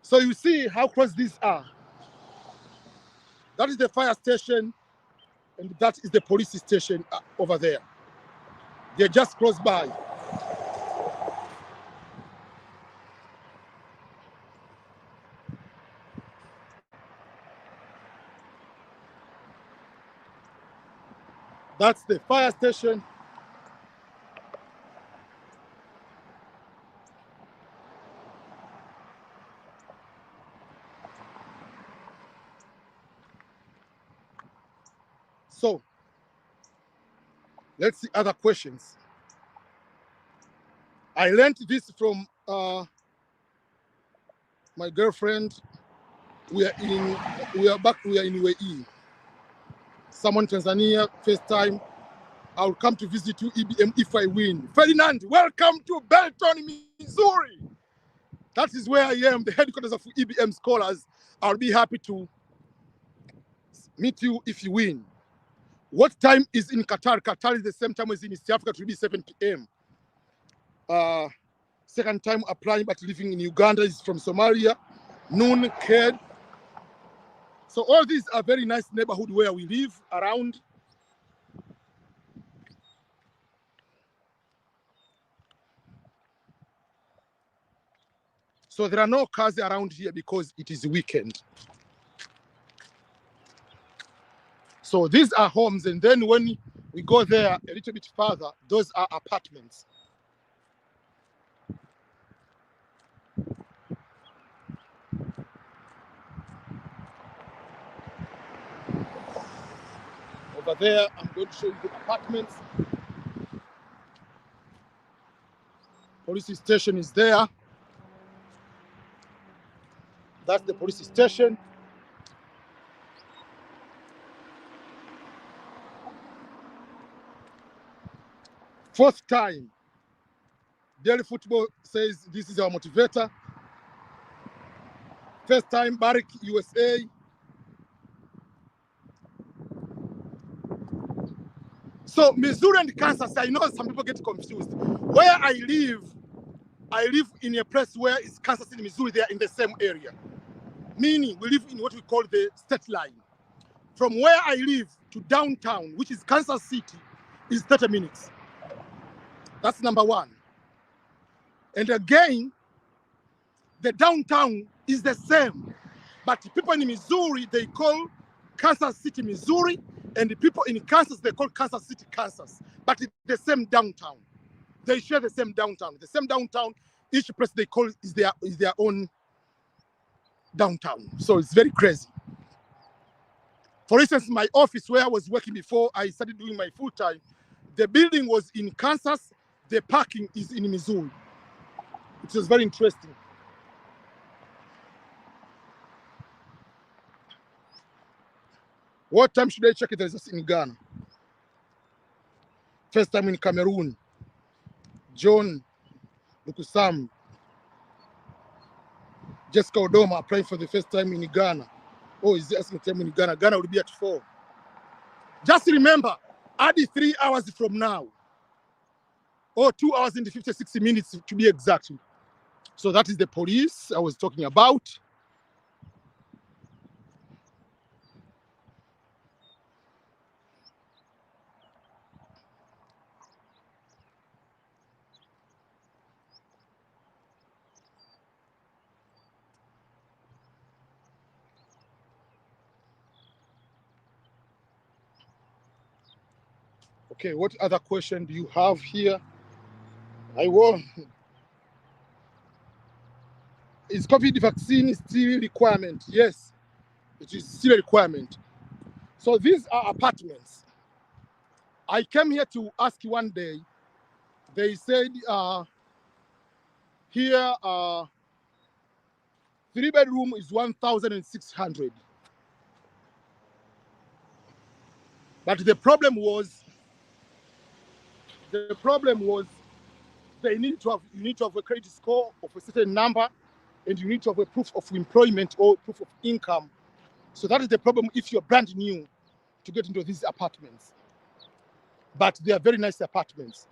So you see how close these are. That is the fire station, and that is the police station over there. They're just close by. That's the fire station. So let's see other questions. I learned this from my girlfriend. We are in UAE. Someone Tanzania, first time. I'll come to visit you, EBM, if I win. Ferdinand, welcome to Belton, Missouri. That is where I am, the headquarters of EBM Scholars. I'll be happy to meet you if you win. What time is in Qatar? Qatar is the same time as in East Africa, it will be 7 p.m. Second time applying, but living in Uganda, is from Somalia. Noon, Ked. So all these are very nice neighborhood where we live around. So there are no cars around here because it is weekend. So these are homes, and then when we go there a little bit further, those are apartments. Over there, I'm going to show you the apartments. Police station is there. That's the police station. Fourth time, Daily Football says this is our motivator. First time, Barrick, USA. So Missouri and Kansas, I know some people get confused. Where I live in a place where it's Kansas City, Missouri. They are in the same area. Meaning we live in what we call the state line. From where I live to downtown, which is Kansas City, is 30 minutes. That's number one. And again, the downtown is the same. But people in Missouri, they call Kansas City, Missouri, and the people in Kansas, they call Kansas City, Kansas. But it's the same downtown. They share the same downtown. The same downtown, each place they call is their own downtown. So it's very crazy. For instance, my office where I was working before I started doing my full time, the building was in Kansas, the parking is in Missouri. It was very interesting. What time should I check it? Is in Ghana? First time in Cameroon. John Lukusam. Jessica Odoma applying for the first time in Ghana. Oh, is the asking time in Ghana? Ghana will be at 4. Just remember, add 3 hours from now. Or 2 hours and 60 minutes to be exact. So that is the police I was talking about. Okay, what other question do you have here? I won. Is COVID vaccine still a requirement? Yes, it is still a requirement. So these are apartments. I came here to ask you one day. They said here 3-bedroom is 1,600. But the problem was you need to have a credit score of a certain number, and you need to have a proof of employment or proof of income. So that is the problem if you're brand new to get into these apartments. But they are very nice apartments.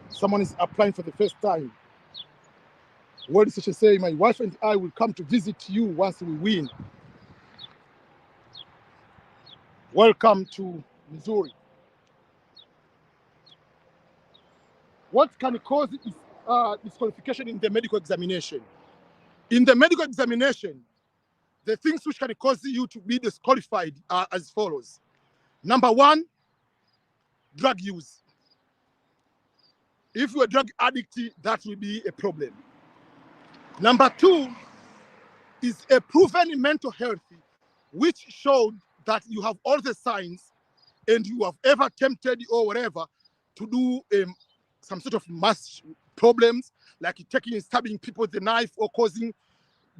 Someone is applying for the first time. What is she say? My wife and I will come to visit you once we win. Welcome to Missouri. What can cause disqualification in the medical examination? In the medical examination, the things which can cause you to be disqualified are as follows. Number one, drug use. If you're a drug addict, that will be a problem. Number two is a proven mental health, which showed that you have all the signs and you have ever tempted or whatever to do some sort of mass problems, like taking and stabbing people with a knife or causing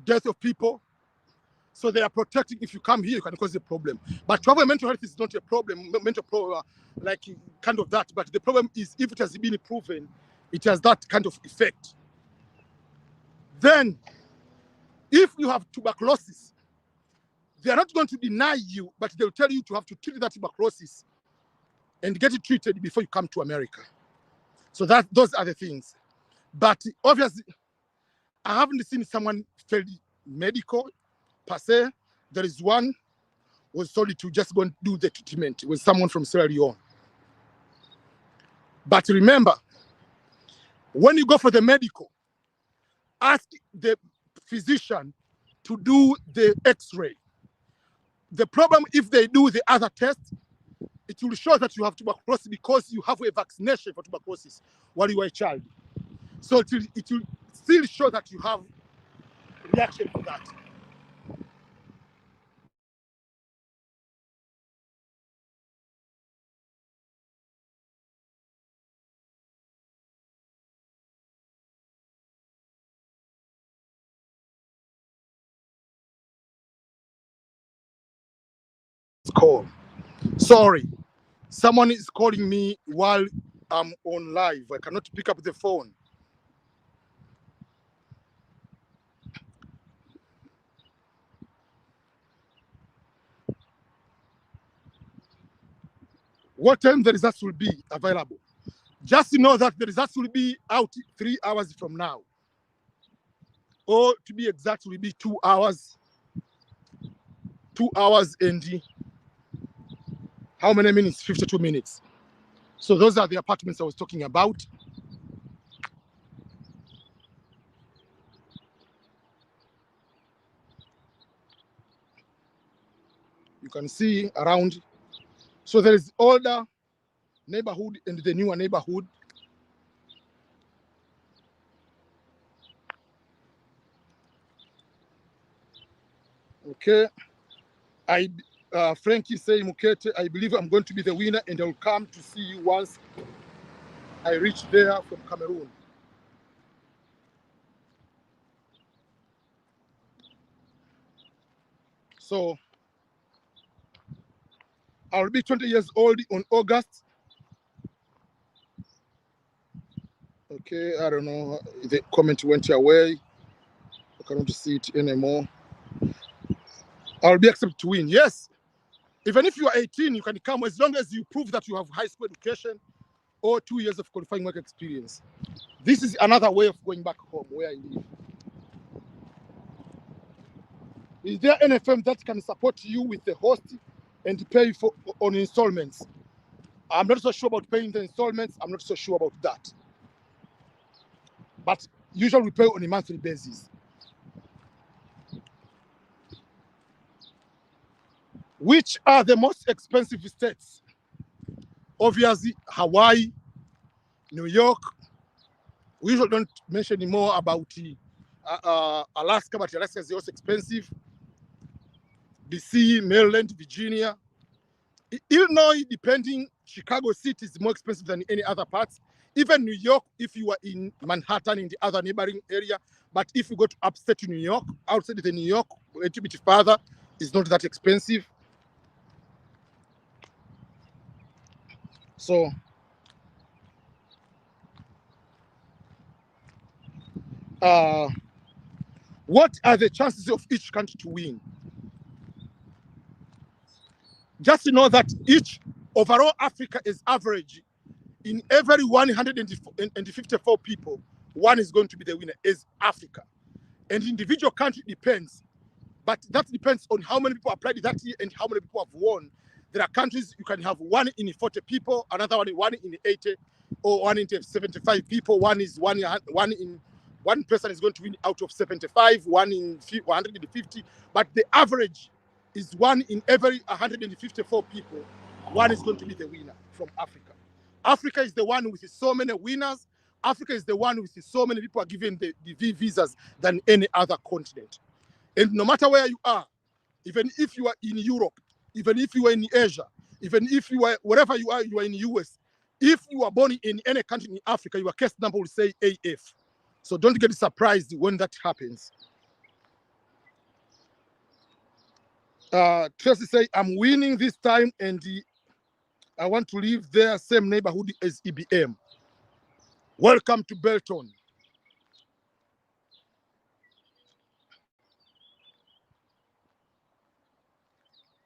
death of people. So they are protecting. If you come here, you can cause a problem. But to have a mental health is not a problem, mental problem, like kind of that. But the problem is if it has been proven, it has that kind of effect. Then, if you have tuberculosis, they are not going to deny you, but they'll tell you to have to treat that tuberculosis and get it treated before you come to America. So those are the things. But obviously, I haven't seen someone failed medical per se. There is one was told to just go and do the treatment with someone from Sierra Leone. But remember, when you go for the medical, ask the physician to do the x-ray. The problem, if they do the other test, it will show that you have tuberculosis because you have a vaccination for tuberculosis while you were a child. So it will still show that you have reaction to that. Call. Sorry, someone is calling me while I'm on live. I cannot pick up the phone. What time the results will be available? Just know that the results will be out 3 hours from now. Or to be exact, will be 2 hours. 2 hours and how many minutes? 52 minutes. So those are the apartments I was talking about. You can see around. So there is older neighborhood and the newer neighborhood. Okay. Frankie say, Mukete, I believe I'm going to be the winner and I'll come to see you once I reach there from Cameroon. So I'll be 20 years old on August. Okay, I don't know. The comment went away. I cannot see it anymore. I'll be accepted to win. Yes. Even if you are 18, you can come as long as you prove that you have high school education or 2 years of qualifying work experience. This is another way of going back home where I live. Is there any firm that can support you with the host and pay for on installments? I'm not so sure about paying the installments. I'm not so sure about that. But usually we pay on a monthly basis. Which are the most expensive states? Obviously, Hawaii, New York. We usually don't mention anymore about Alaska, but Alaska is also expensive. DC, Maryland, Virginia. Illinois, depending, Chicago City is more expensive than any other parts. Even New York, if you are in Manhattan, in the other neighboring area. But if you go to upstate New York, outside of New York, a little bit further, is not that expensive. So what are the chances of each country to win? Just to know that each overall Africa is average. In every 154 people, one is going to be the winner is Africa. And individual country depends, but that depends on how many people applied that year and how many people have won. There are countries you can have 1 in 40 people, another one in 80, or 1 in 75 people. One person is going to win out of 75, 1 in 150, but the average is 1 in every 154 people. One is going to be the winner from Africa. Africa is the one with so many winners. Africa is the one with so many people are given the V visas than any other continent. And no matter where you are, even if you are in Europe, even if you are in Asia, even if you are wherever you are in the US, if you are born in any country in Africa, your case number will say AF. So don't get surprised when that happens. Tracy say, I'm winning this time and I want to live there, same neighborhood as EBM. Welcome to Belton.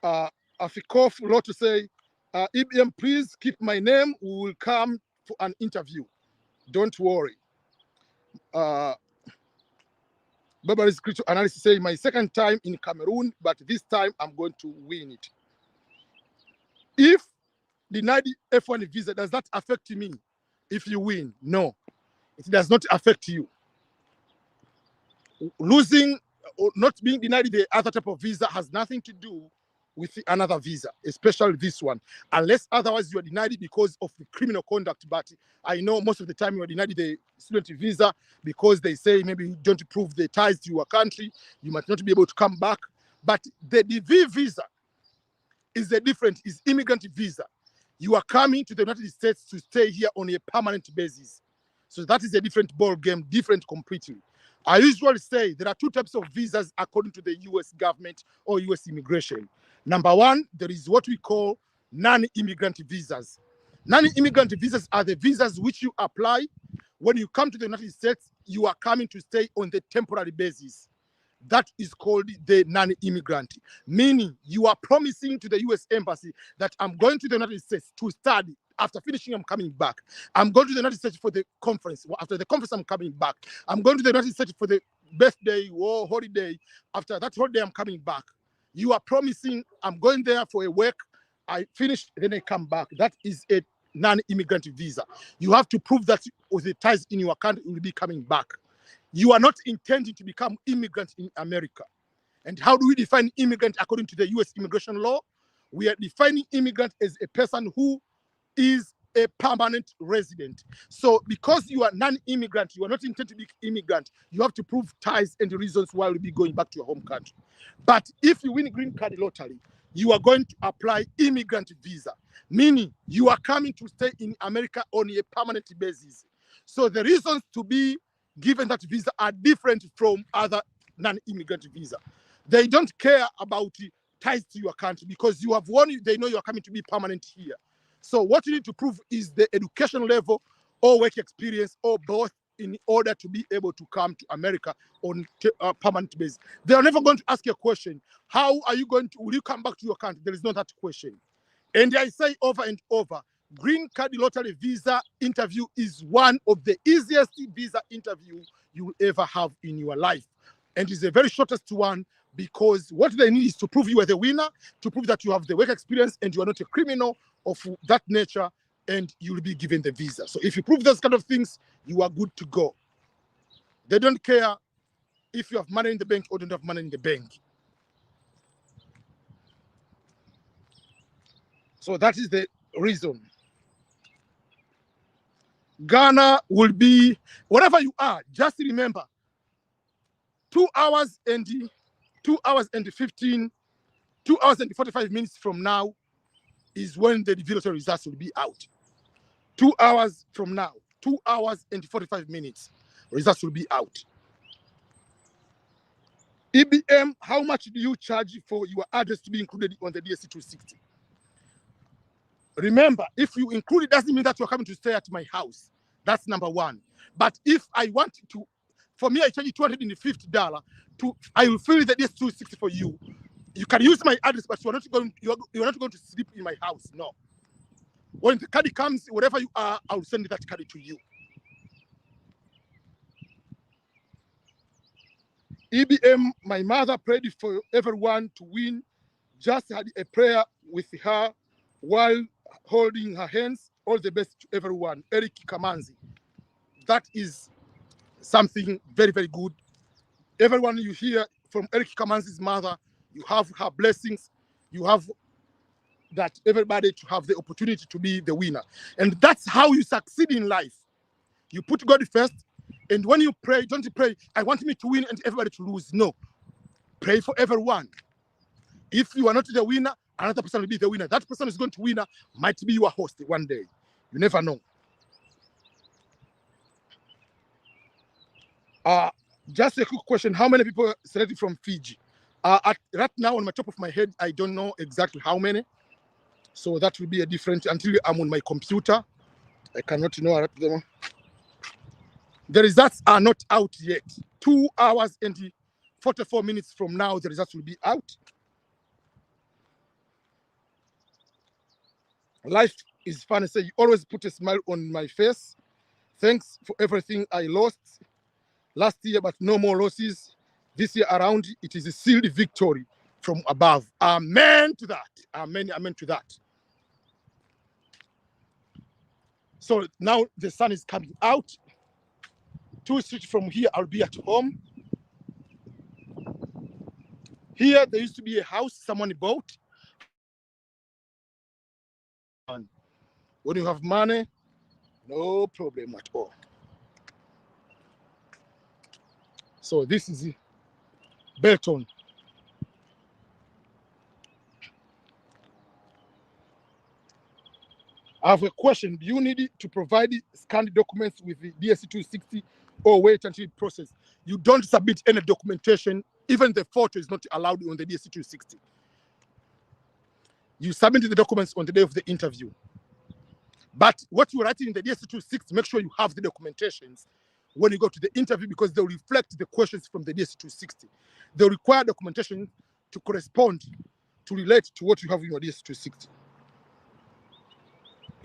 Afikoff wrote to say, EBM, please keep my name. We will come for an interview. Don't worry. Barbara's scripture analysis say, my second time in Cameroon, but this time I'm going to win it. If denied F1 visa, does that affect me if you win? No, it does not affect you. Losing or not being denied the other type of visa has nothing to do with another visa, especially this one, unless otherwise you are denied it because of the criminal conduct. But I know most of the time you are denied the student visa because they say maybe you don't prove the ties to your country, you might not be able to come back. But the DV visa is is immigrant visa. You are coming to the United States to stay here on a permanent basis. So that is a different ball game, different completely. I usually say there are 2 types of visas according to the US government or US immigration. Number 1, there is what we call non-immigrant visas. Non-immigrant visas are the visas which you apply when you come to the United States. You are coming to stay on the temporary basis. That is called the non-immigrant, meaning you are promising to the US embassy that I'm going to the United States to study. After finishing, I'm coming back. I'm going to the United States for the conference. After the conference, I'm coming back. I'm going to the United States for the birthday or holiday. After that holiday, I'm coming back. You are promising, I'm going there for a work. I finish, then I come back. That is a non-immigrant visa. You have to prove that with the ties in your country, you will be coming back. You are not intending to become immigrants in America. And how do we define immigrant according to the US immigration law? We are defining immigrant as a person who is a permanent resident. So because you are non-immigrant, you are not intended to be immigrant, you have to prove ties and the reasons why you'll be going back to your home country. But if you win green card lottery, you are going to apply immigrant visa, meaning you are coming to stay in America on a permanent basis. So the reasons to be given that visa are different from other non-immigrant visa. They don't care about ties to your country because you have won, they know you're coming to be permanent here. So what you need to prove is the education level or work experience or both in order to be able to come to America on a permanent basis. They are never going to ask you a question. How are you going to, will you come back to your country? There is no that question. And I say over and over, green card lottery visa interview is one of the easiest visa interview you will ever have in your life. And it's the very shortest one because what they need is to prove you are the winner, to prove that you have the work experience and you are not a criminal of that nature, and you will be given the visa. So if you prove those kind of things, you are good to go. They don't care if you have money in the bank or don't have money in the bank. So that is the reason. Ghana will be, wherever you are, just remember, 2 hours and 15, 2 hours and 45 minutes from now is when the regulatory results will be out. 2 hours from now, 2 hours and 45 minutes, results will be out. EBM, how much do you charge for your address to be included on the DSC 260? Remember, if you include it, doesn't mean that you're coming to stay at my house. That's number one. But if I want to, for me, I charge you $250 I will fill the DSC 260 for you. You can use my address, but you're not going to sleep in my house. No. When the card comes, wherever you are, I'll send that card to you. EBM, my mother prayed for everyone to win. Just had a prayer with her while holding her hands. All the best to everyone. Eric Kamanzi. That is something very, very good. Everyone you hear from Eric Kamanzi's mother, you have her blessings. You have that everybody to have the opportunity to be the winner. And that's how you succeed in life. You put God first. And when you pray, don't pray, I want me to win and everybody to lose. No. Pray for everyone. If you are not the winner, another person will be the winner. That person is going to win, might be your host one day. You never know. Just a quick question. How many people selected from Fiji? Right now, on the top of my head, I don't know exactly how many. So that will be a different, until I'm on my computer. I cannot know. The results are not out yet. 2 hours and 44 minutes from now, the results will be out. Life is fun. I say, you always put a smile on my face. Thanks for everything I lost last year, but no more losses. This year around, it is a sealed victory from above. Amen to that. Amen, amen to that. So now the sun is coming out. 2 streets from here, I'll be at home. Here, there used to be a house someone bought. And when you have money, no problem at all. So this is Belton. I have a question. Do you need to provide scanned documents with the DSC 260 or wait until it processes? You don't submit any documentation. Even the photo is not allowed on the DSC 260. You submit the documents on the day of the interview. But what you write in the DSC 260, make sure you have the documentations when you go to the interview, because they'll reflect the questions from the DSC 260. They'll require documentation to correspond, to relate to what you have in your DSC 260.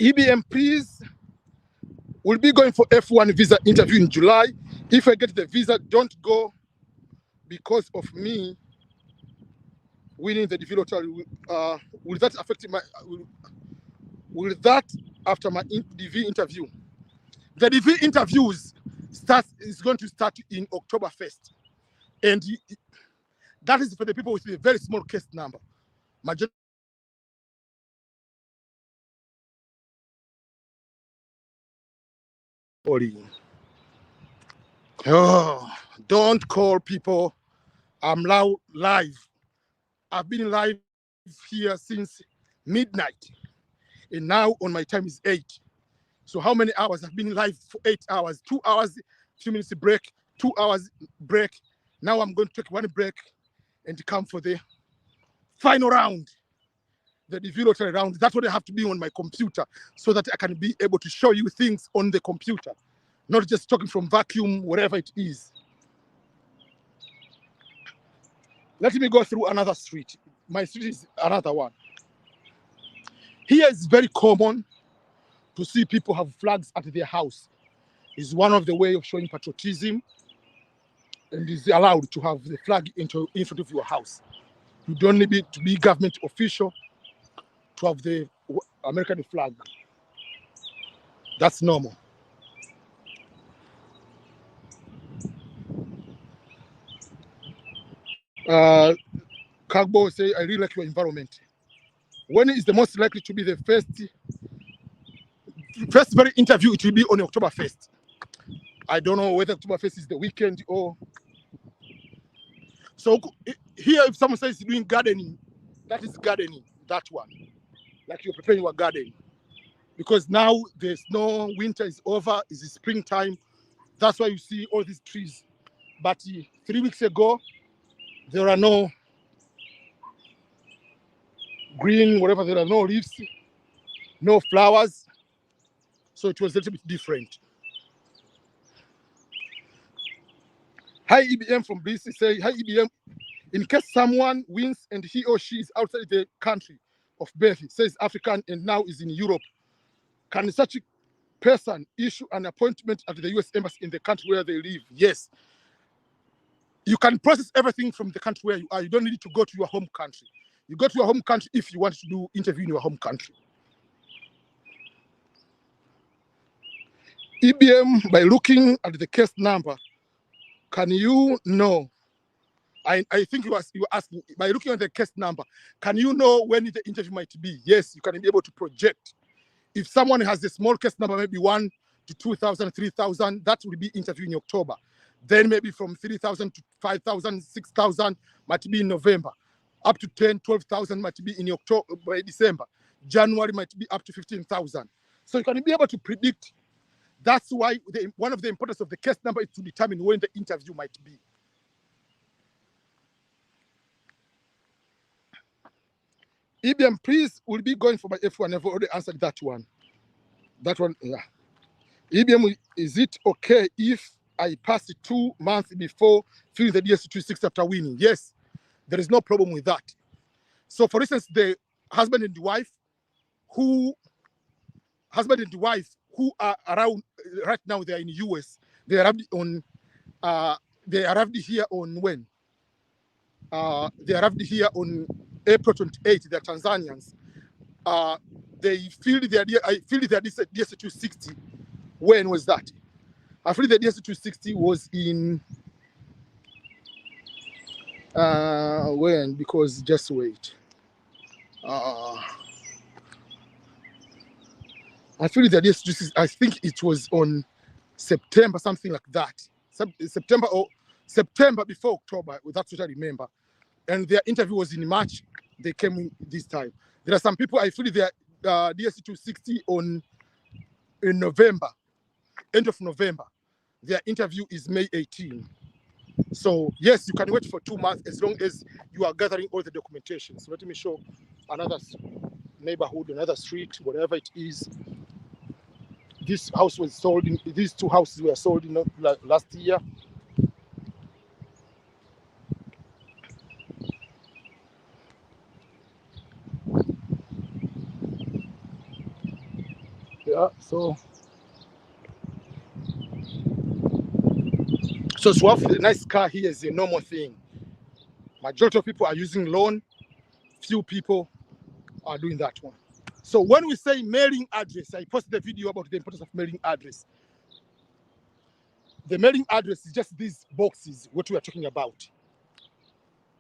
EBM, please, will be going for F1 visa interview in July. If I get the visa, don't go because of me winning the DV lottery. Will that affect my? Will that after my DV interview? The DV interviews is going to start in October 1st, and that is for the people with a very small case number. Oh, don't call people. I'm now live. I've been live here since midnight, and now on my time is 8. So how many hours? I've been live for 8 hours, 2 hours, few minutes break, 2 hours break. Now I'm going to take one break and come for the final round, the DV lottery round. That's what I have to be on my computer so that I can be able to show you things on the computer, not just talking from vacuum, whatever it is. Let me go through another street. My street is another one. Here is very common to see people have flags at their house. It's one of the way of showing patriotism, and is allowed to have the flag in front of your house. You don't need to be government official to have the American flag. That's normal. Kagbo say, I really like your environment. When is the most likely to be the first very interview? It will be on October 1st. I don't know whether October 1st is the weekend or. So here, if someone says doing gardening, that is gardening, that one. Like you're preparing your garden. Because now the snow, winter is over, it's springtime. That's why you see all these trees. But 3 weeks ago, There are no green, whatever, there are no leaves, no flowers. So it was a little bit different. Hi EBM from BC say, hi EBM, in case someone wins and he or she is outside the country of birth, says African and now is in Europe, can such a person issue an appointment at the US Embassy in the country where they live? Yes. You can process everything from the country where you are. You don't need to go to your home country. You go to your home country if you want to do interview in your home country. EBM, by looking at the case number, can you know? I think you were asking, by looking at the case number, can you know when the interview might be? Yes, you can be able to project. If someone has a small case number, maybe 1 to 2,000, 3,000, that will be interview in October. Then maybe from 3,000 to 5,000, 6,000 might be in November. Up to 10, 12,000 might be in October, by December. January might be up to 15,000. So you can be able to predict. That's why one of the importance of the case number is to determine when the interview might be. EBM, please, will be going for my F1. I've already answered that one. That one, yeah. EBM, is it okay if I pass 2 months before filling the DS260 after winning? Yes, there is no problem with that. So, for instance, the husband and wife who are around right now, they are in the US. They arrived here on when? They arrived here on April 28th. They're Tanzanians. They filled their DS260. When was that? I feel the DS260 was in when? Because just wait. I feel the DS260. I think it was on September, something like that. September before October. That's what I remember. And their interview was in March. They came in this time. There are some people I feel their DS260 in November, end of November. Their interview is May 18. So yes, you can wait for 2 months as long as you are gathering all the documentation. So let me show another neighborhood, another street, whatever it is. This house was sold in, these 2 houses were sold in last year. Yeah, so to have a nice car here is a normal thing. Majority of people are using loan. Few people are doing that one. So when we say mailing address, I posted a video about the importance of mailing address. The mailing address is just these boxes, what we are talking about.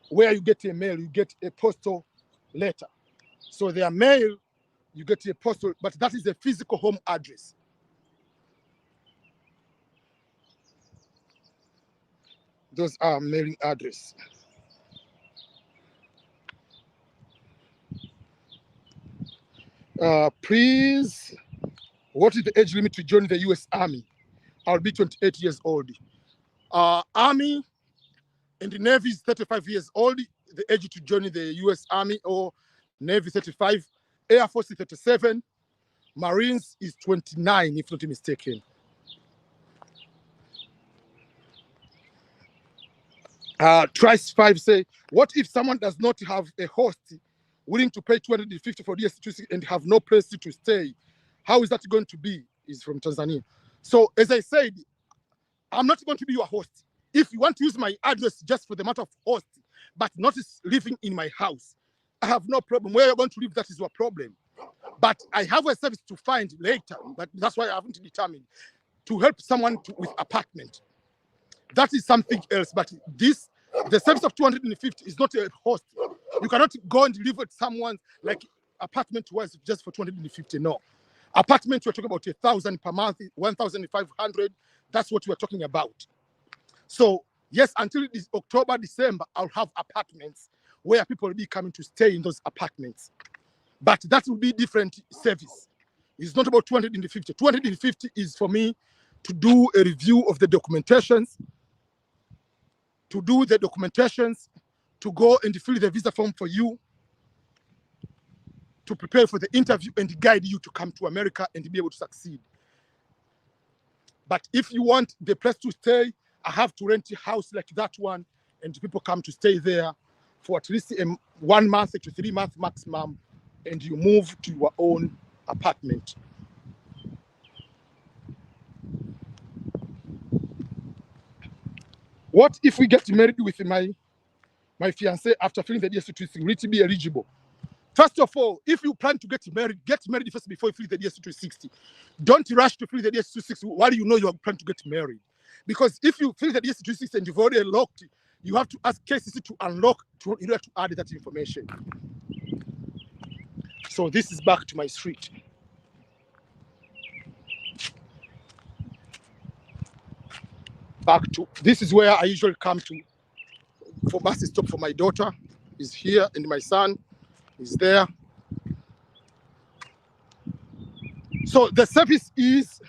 Where you get a mail, you get a postal letter. So their mail, you get a postal, but that is a physical home address. Those are mailing address. Please, what is the age limit to join the US Army? I'll be 28 years old. Army and the Navy is 35 years old. The age to join the US Army or Navy 35. Air Force is 37. Marines is 29, if not mistaken. Trice5 say, what if someone does not have a host willing to pay 250 for DS260 and have no place to stay? How is that going to be? Is from Tanzania. So as I said, I'm not going to be your host. If you want to use my address just for the matter of host, but not living in my house, I have no problem. Where you're going to live, that is your problem. But I have a service to find later, but that's why I haven't determined to help someone with apartment. That is something else. But this, the service of 250 is not a host. You cannot go and live with someone like apartment was just for 250. No. Apartment, we're talking about 1,000 per month, 1,500. That's what we're talking about. So yes, until this October, December, I'll have apartments where people will be coming to stay in those apartments. But that will be different service. It's not about 250. 250 is for me to do a review of the documentations, to go and fill the visa form for you, to prepare for the interview and guide you to come to America and be able to succeed. But if you want the place to stay, I have to rent a house like that one, and people come to stay there for at least 1 month to 3 months maximum, and you move to your own apartment. What if we get married with my fiancé after filling the DS260? Will it be eligible? First of all, if you plan to get married first before you fill the DS260. Don't rush to fill the DS260 while you know you are planning to get married. Because if you fill the DS260 and you've already unlocked, you have to ask KCC to unlock in order to add that information. So this is back to my street. This is where I usually come to for bus stop for my daughter is here and my son is there. So the service is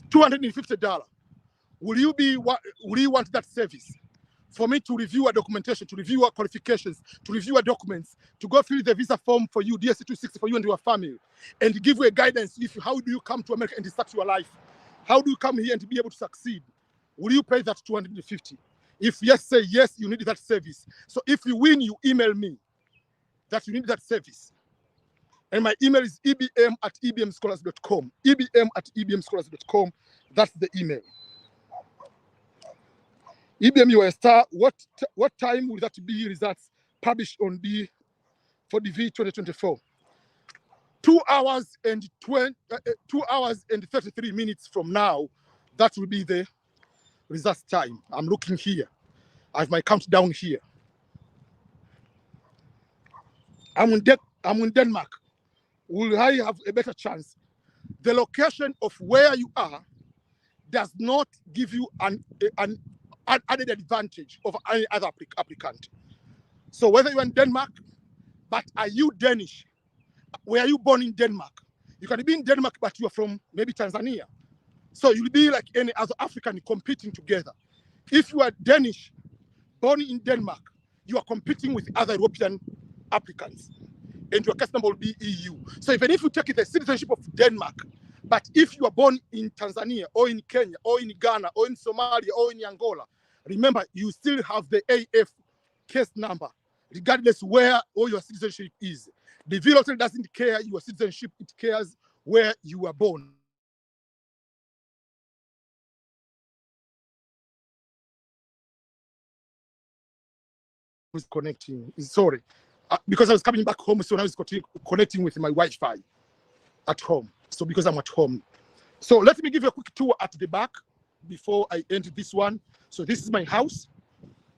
$250. Will you want that service? For me to review our documentation, to review our qualifications, to review our documents, to go fill the visa form for you, DS260 for you and your family, and give you a guidance how do you come to America and start your life? How do you come here and be able to succeed? Will you pay that $250? If yes, say yes, you need that service. So if you win, you email me that you need that service. And my email is ebm@ebmscholars.com. ebm@ebmscholars.com. That's the email. EBM, you are a star. What time will that be results published on for the V 2024? 2 hours and 33 minutes from now, that will be the results time. I'm looking here. I have my countdown here. I'm in Denmark. Will I have a better chance? The location of where you are does not give you an added advantage over any other applicant. So whether you're in Denmark, but are you Danish? Were you born in Denmark? You can be in Denmark, but you are from maybe Tanzania. So you'll be like any other African competing together. If you are Danish, born in Denmark, you are competing with other European applicants, and your case number will be EU. So even if you take the citizenship of Denmark, but if you are born in Tanzania or in Kenya or in Ghana or in Somalia or in Angola, remember you still have the AF case number, regardless where all your citizenship is. The V lottery doesn't care your citizenship, it cares where you were born. Was connecting, sorry, because I was coming back home, so now it's connecting with my Wi-Fi at home. So because I'm at home. So let me give you a quick tour at the back before I end this one. So this is my house.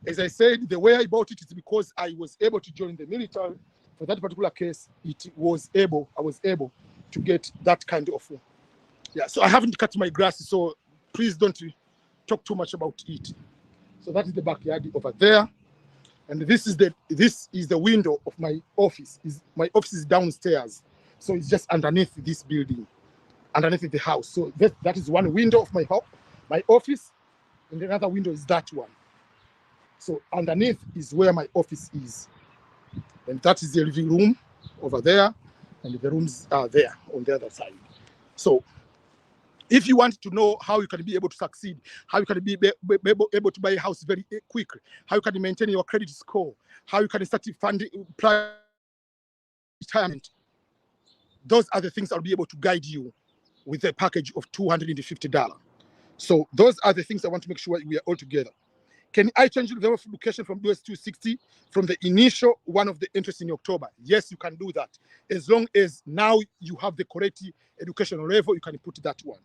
As I said, the way I bought it is because I was able to join the military. For that particular case, I was able to get that kind of, yeah. So I haven't cut my grass, so please don't talk too much about it. So that is the backyard over there. And this is the window of my office. My office is downstairs. So it's just underneath this building, underneath the house. So that is one window of my office, and another window is that one. So underneath is where my office is. And that is the living room over there, and the rooms are there on the other side. So if you want to know how you can be able to succeed, how you can be able to buy a house very quickly, how you can maintain your credit score, how you can start funding retirement, those are the things I'll be able to guide you with a package of $250. So those are the things I want to make sure we are all together. Can I change the level of education from US260 from the initial one of the interest in October? Yes, you can do that. As long as now you have the correct educational level, you can put that one.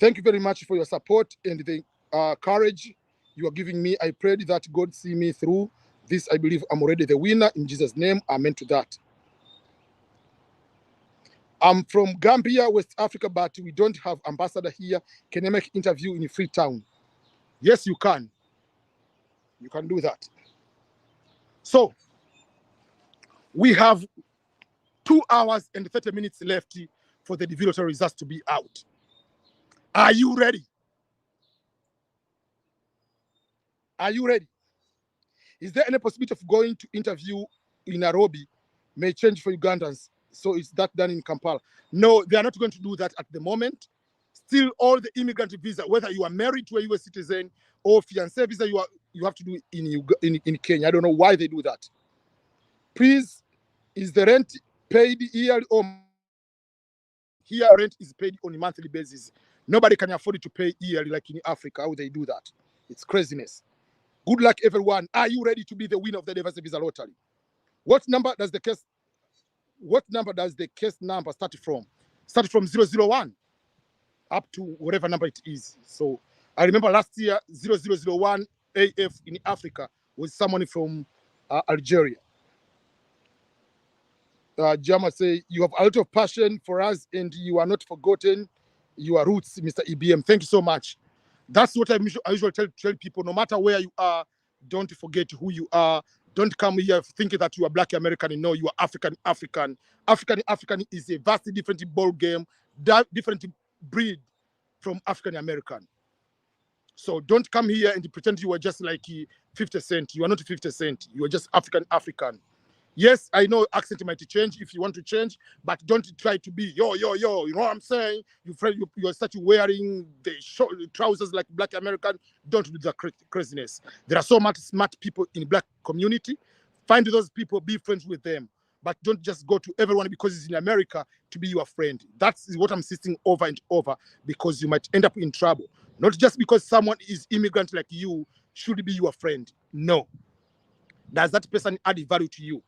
Thank you very much for your support and the courage you are giving me. I prayed that God see me through this. I believe I'm already the winner. In Jesus' name, amen to that. I'm from Gambia, West Africa, but we don't have ambassador here. Can I make interview in Freetown? Yes, you can. You can do that. So we have 2 hours and 30 minutes left for the development results to be out. Are you ready? Are you ready? Is there any possibility of going to interview in Nairobi may change for Ugandans? So is that done in Kampala? No, they are not going to do that at the moment. Still, all the immigrant visa, whether you are married to a US citizen or fiancé visa, you have to do in Kenya. I don't know why they do that. Please, is the rent paid yearly or here rent is paid on a monthly basis? Nobody can afford to pay yearly like in Africa. How they do that? It's craziness. Good luck, everyone. Are you ready to be the winner of the diversity visa lottery? What number does the case number start from? Start from 001 up to whatever number it is. So I remember last year 0001 AF in Africa was someone from Algeria. Jama say, you have a lot of passion for us and you are not forgotten your roots, Mr. EBM. Thank you so much. That's what I usually tell people, no matter where you are, don't forget who you are. Don't come here thinking that you are Black American. No, you are African. African is a vastly different ball game, different breed from African American. So don't come here and pretend you are just like 50 Cent. You are not 50 Cent. You are just African. Yes, I know accent might change if you want to change, but don't try to be yo. You know what I'm saying? You start wearing the trousers like Black American. Don't do the craziness. There are so much smart people in Black community. Find those people, be friends with them. But don't just go to everyone because it's in America to be your friend. That's what I'm insisting over and over, because you might end up in trouble. Not just because someone is immigrant like you should be your friend. No. Does that person add value to you?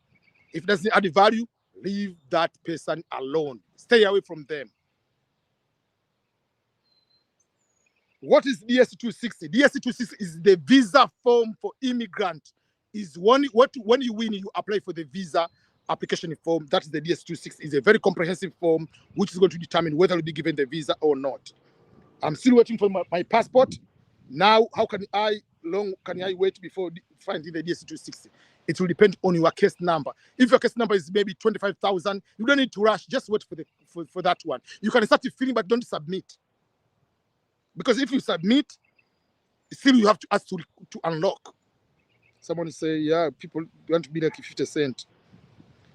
If it doesn't add value, leave that person alone. Stay away from them. What is DS260? DS260 is the visa form for immigrant. Is when you win, you apply for the visa application form. That's the DS260. It's a very comprehensive form which is going to determine whether you'll be given the visa or not. I'm still waiting for my passport. Now, how long can I wait before finding the DS260? It will depend on your case number. If your case number is maybe 25,000, you don't need to rush. Just wait for that one. You can start filling, but don't submit. Because if you submit, still you have to ask to unlock. Someone say, yeah, people want to be like 50 Cent.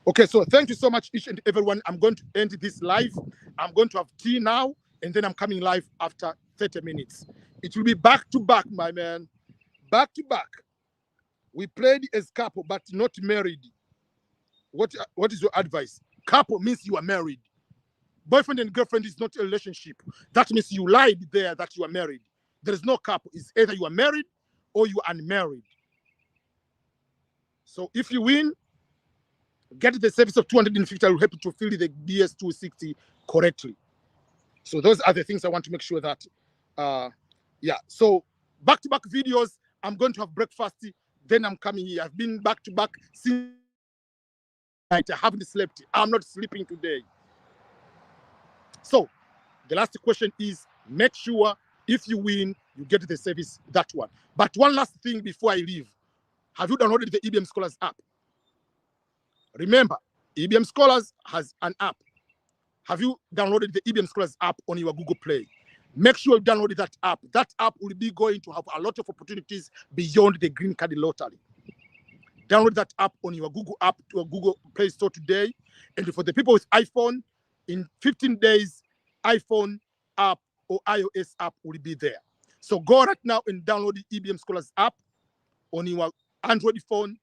Okay, so thank you so much, each and everyone. I'm going to end this live. I'm going to have tea now, and then I'm coming live after 30 minutes. It will be back to back, my man. Back to back. We played as couple, but not married. What is your advice? Couple means you are married. Boyfriend and girlfriend is not a relationship. That means you lied there that you are married. There is no couple. It's either you are married or you are unmarried. So if you win, get the service of 250. I will help you to fill the DS260 correctly. So those are the things I want to make sure that, yeah. So back-to-back videos. I'm going to have breakfast. Then I'm coming here. I've been back-to-back since night. I haven't slept. I'm not sleeping today. So the last question is, make sure if you win, you get the service, that one. But one last thing before I leave. Have you downloaded the EBM Scholars app? Remember, EBM Scholars has an app. Have you downloaded the EBM Scholars app on your Google Play? Make sure you download that app. That app will be going to have a lot of opportunities beyond the green card lottery. Download that app on your Google app to a Google Play Store today. And for the people with iPhone, in 15 days, iPhone app or iOS app will be there. So go right now and download the EBM Scholars app on your Android phone,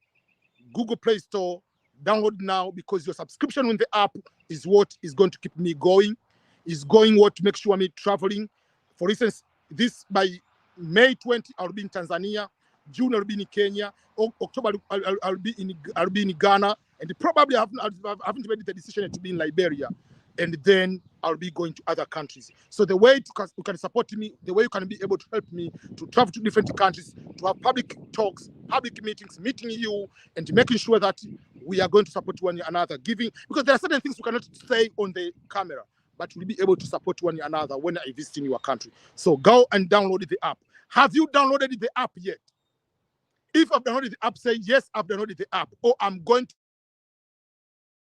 Google Play Store. Download now, because your subscription on the app is what is going to keep me going. Is going what to make sure I'm traveling. For instance, this by May 20, I'll be in Tanzania. June, I'll be in Kenya. October, I'll be in Ghana. And probably I haven't made the decision to be in Liberia. And then I'll be going to other countries. So the way you can support me, the way you can be able to help me to travel to different countries, to have public talks, public meetings, meeting you, and making sure that we are going to support one another, giving, because there are certain things we cannot say on the camera, but we'll be able to support one another when I visit in your country. So go and download the app. Have you downloaded the app yet? If I've downloaded the app, say yes, I've downloaded the app, or I'm going to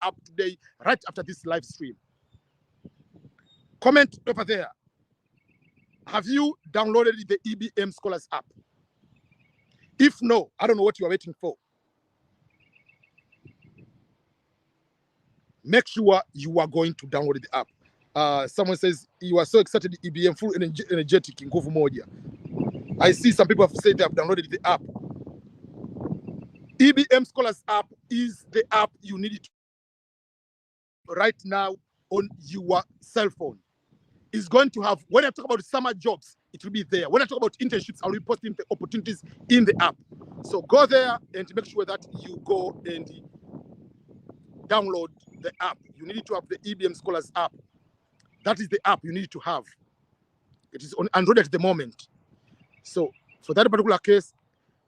app today, right after this live stream. Comment over there. Have you downloaded the EBM Scholars app? If no, I don't know what you are waiting for. Make sure you are going to download the app. Someone says you are so excited, EBM full energetic in Nguvu Moja. I see some people have said they have downloaded the app. EBM Scholars app is the app you need to right now on your cell phone. It's going to have, when I talk about summer jobs, it will be there. When I talk about internships, I'll be posting the opportunities in the app. So go there and make sure that you go and download the app. You need to have the EBM Scholars app. That is the app you need to have. It is on Android at the moment. So for that particular case,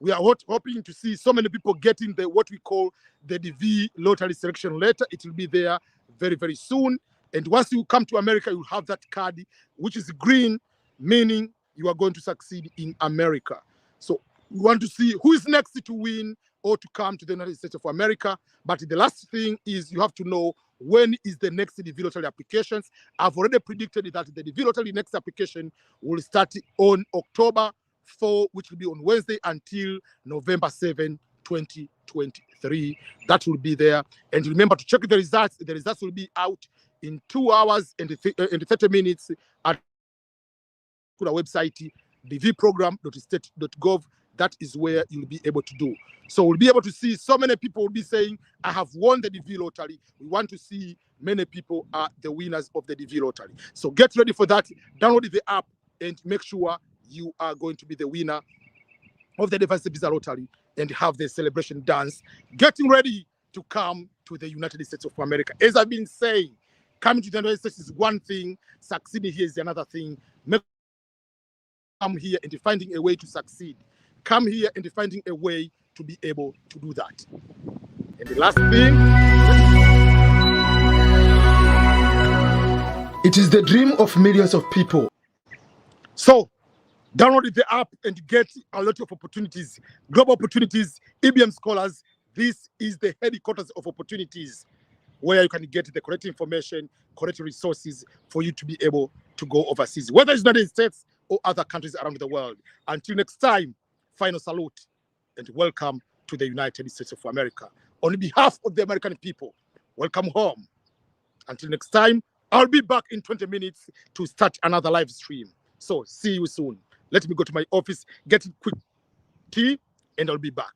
we are hoping to see so many people getting the what we call the DV lottery selection letter. It will be there very, very soon. And once you come to America, you'll have that card, which is green, meaning you are going to succeed in America. So we want to see who is next to win or to come to the United States of America. But the last thing is you have to know when is the next DV lottery applications. I've already predicted that the DV lottery next application will start on October 4, which will be on Wednesday, until November 7, 2023. That will be there. And remember to check the results. The results will be out in 2 hours and 30 minutes at the website, dvprogram.state.gov. That is where you'll be able to do. So we'll be able to see so many people will be saying, I have won the DV lottery. We want to see many people are the winners of the DV lottery. So get ready for that. Download the app and make sure you are going to be the winner of the Diversity Visa Lottery and have the celebration dance, getting ready to come to the United States of America. As I've been saying, coming to the United States is one thing, succeeding here is another thing. Come here and finding a way to succeed. Come here and finding a way to be able to do that. And the last thing, it is the dream of millions of people. So download the app and get a lot of opportunities, global opportunities, EBM Scholars. This is the headquarters of opportunities where you can get the correct information, correct resources for you to be able to go overseas, whether it's United States or other countries around the world. Until next time, final salute and welcome to the United States of America. On behalf of the American people, welcome home. Until next time, I'll be back in 20 minutes to start another live stream. So see you soon. Let me go to my office, get a quick tea, and I'll be back.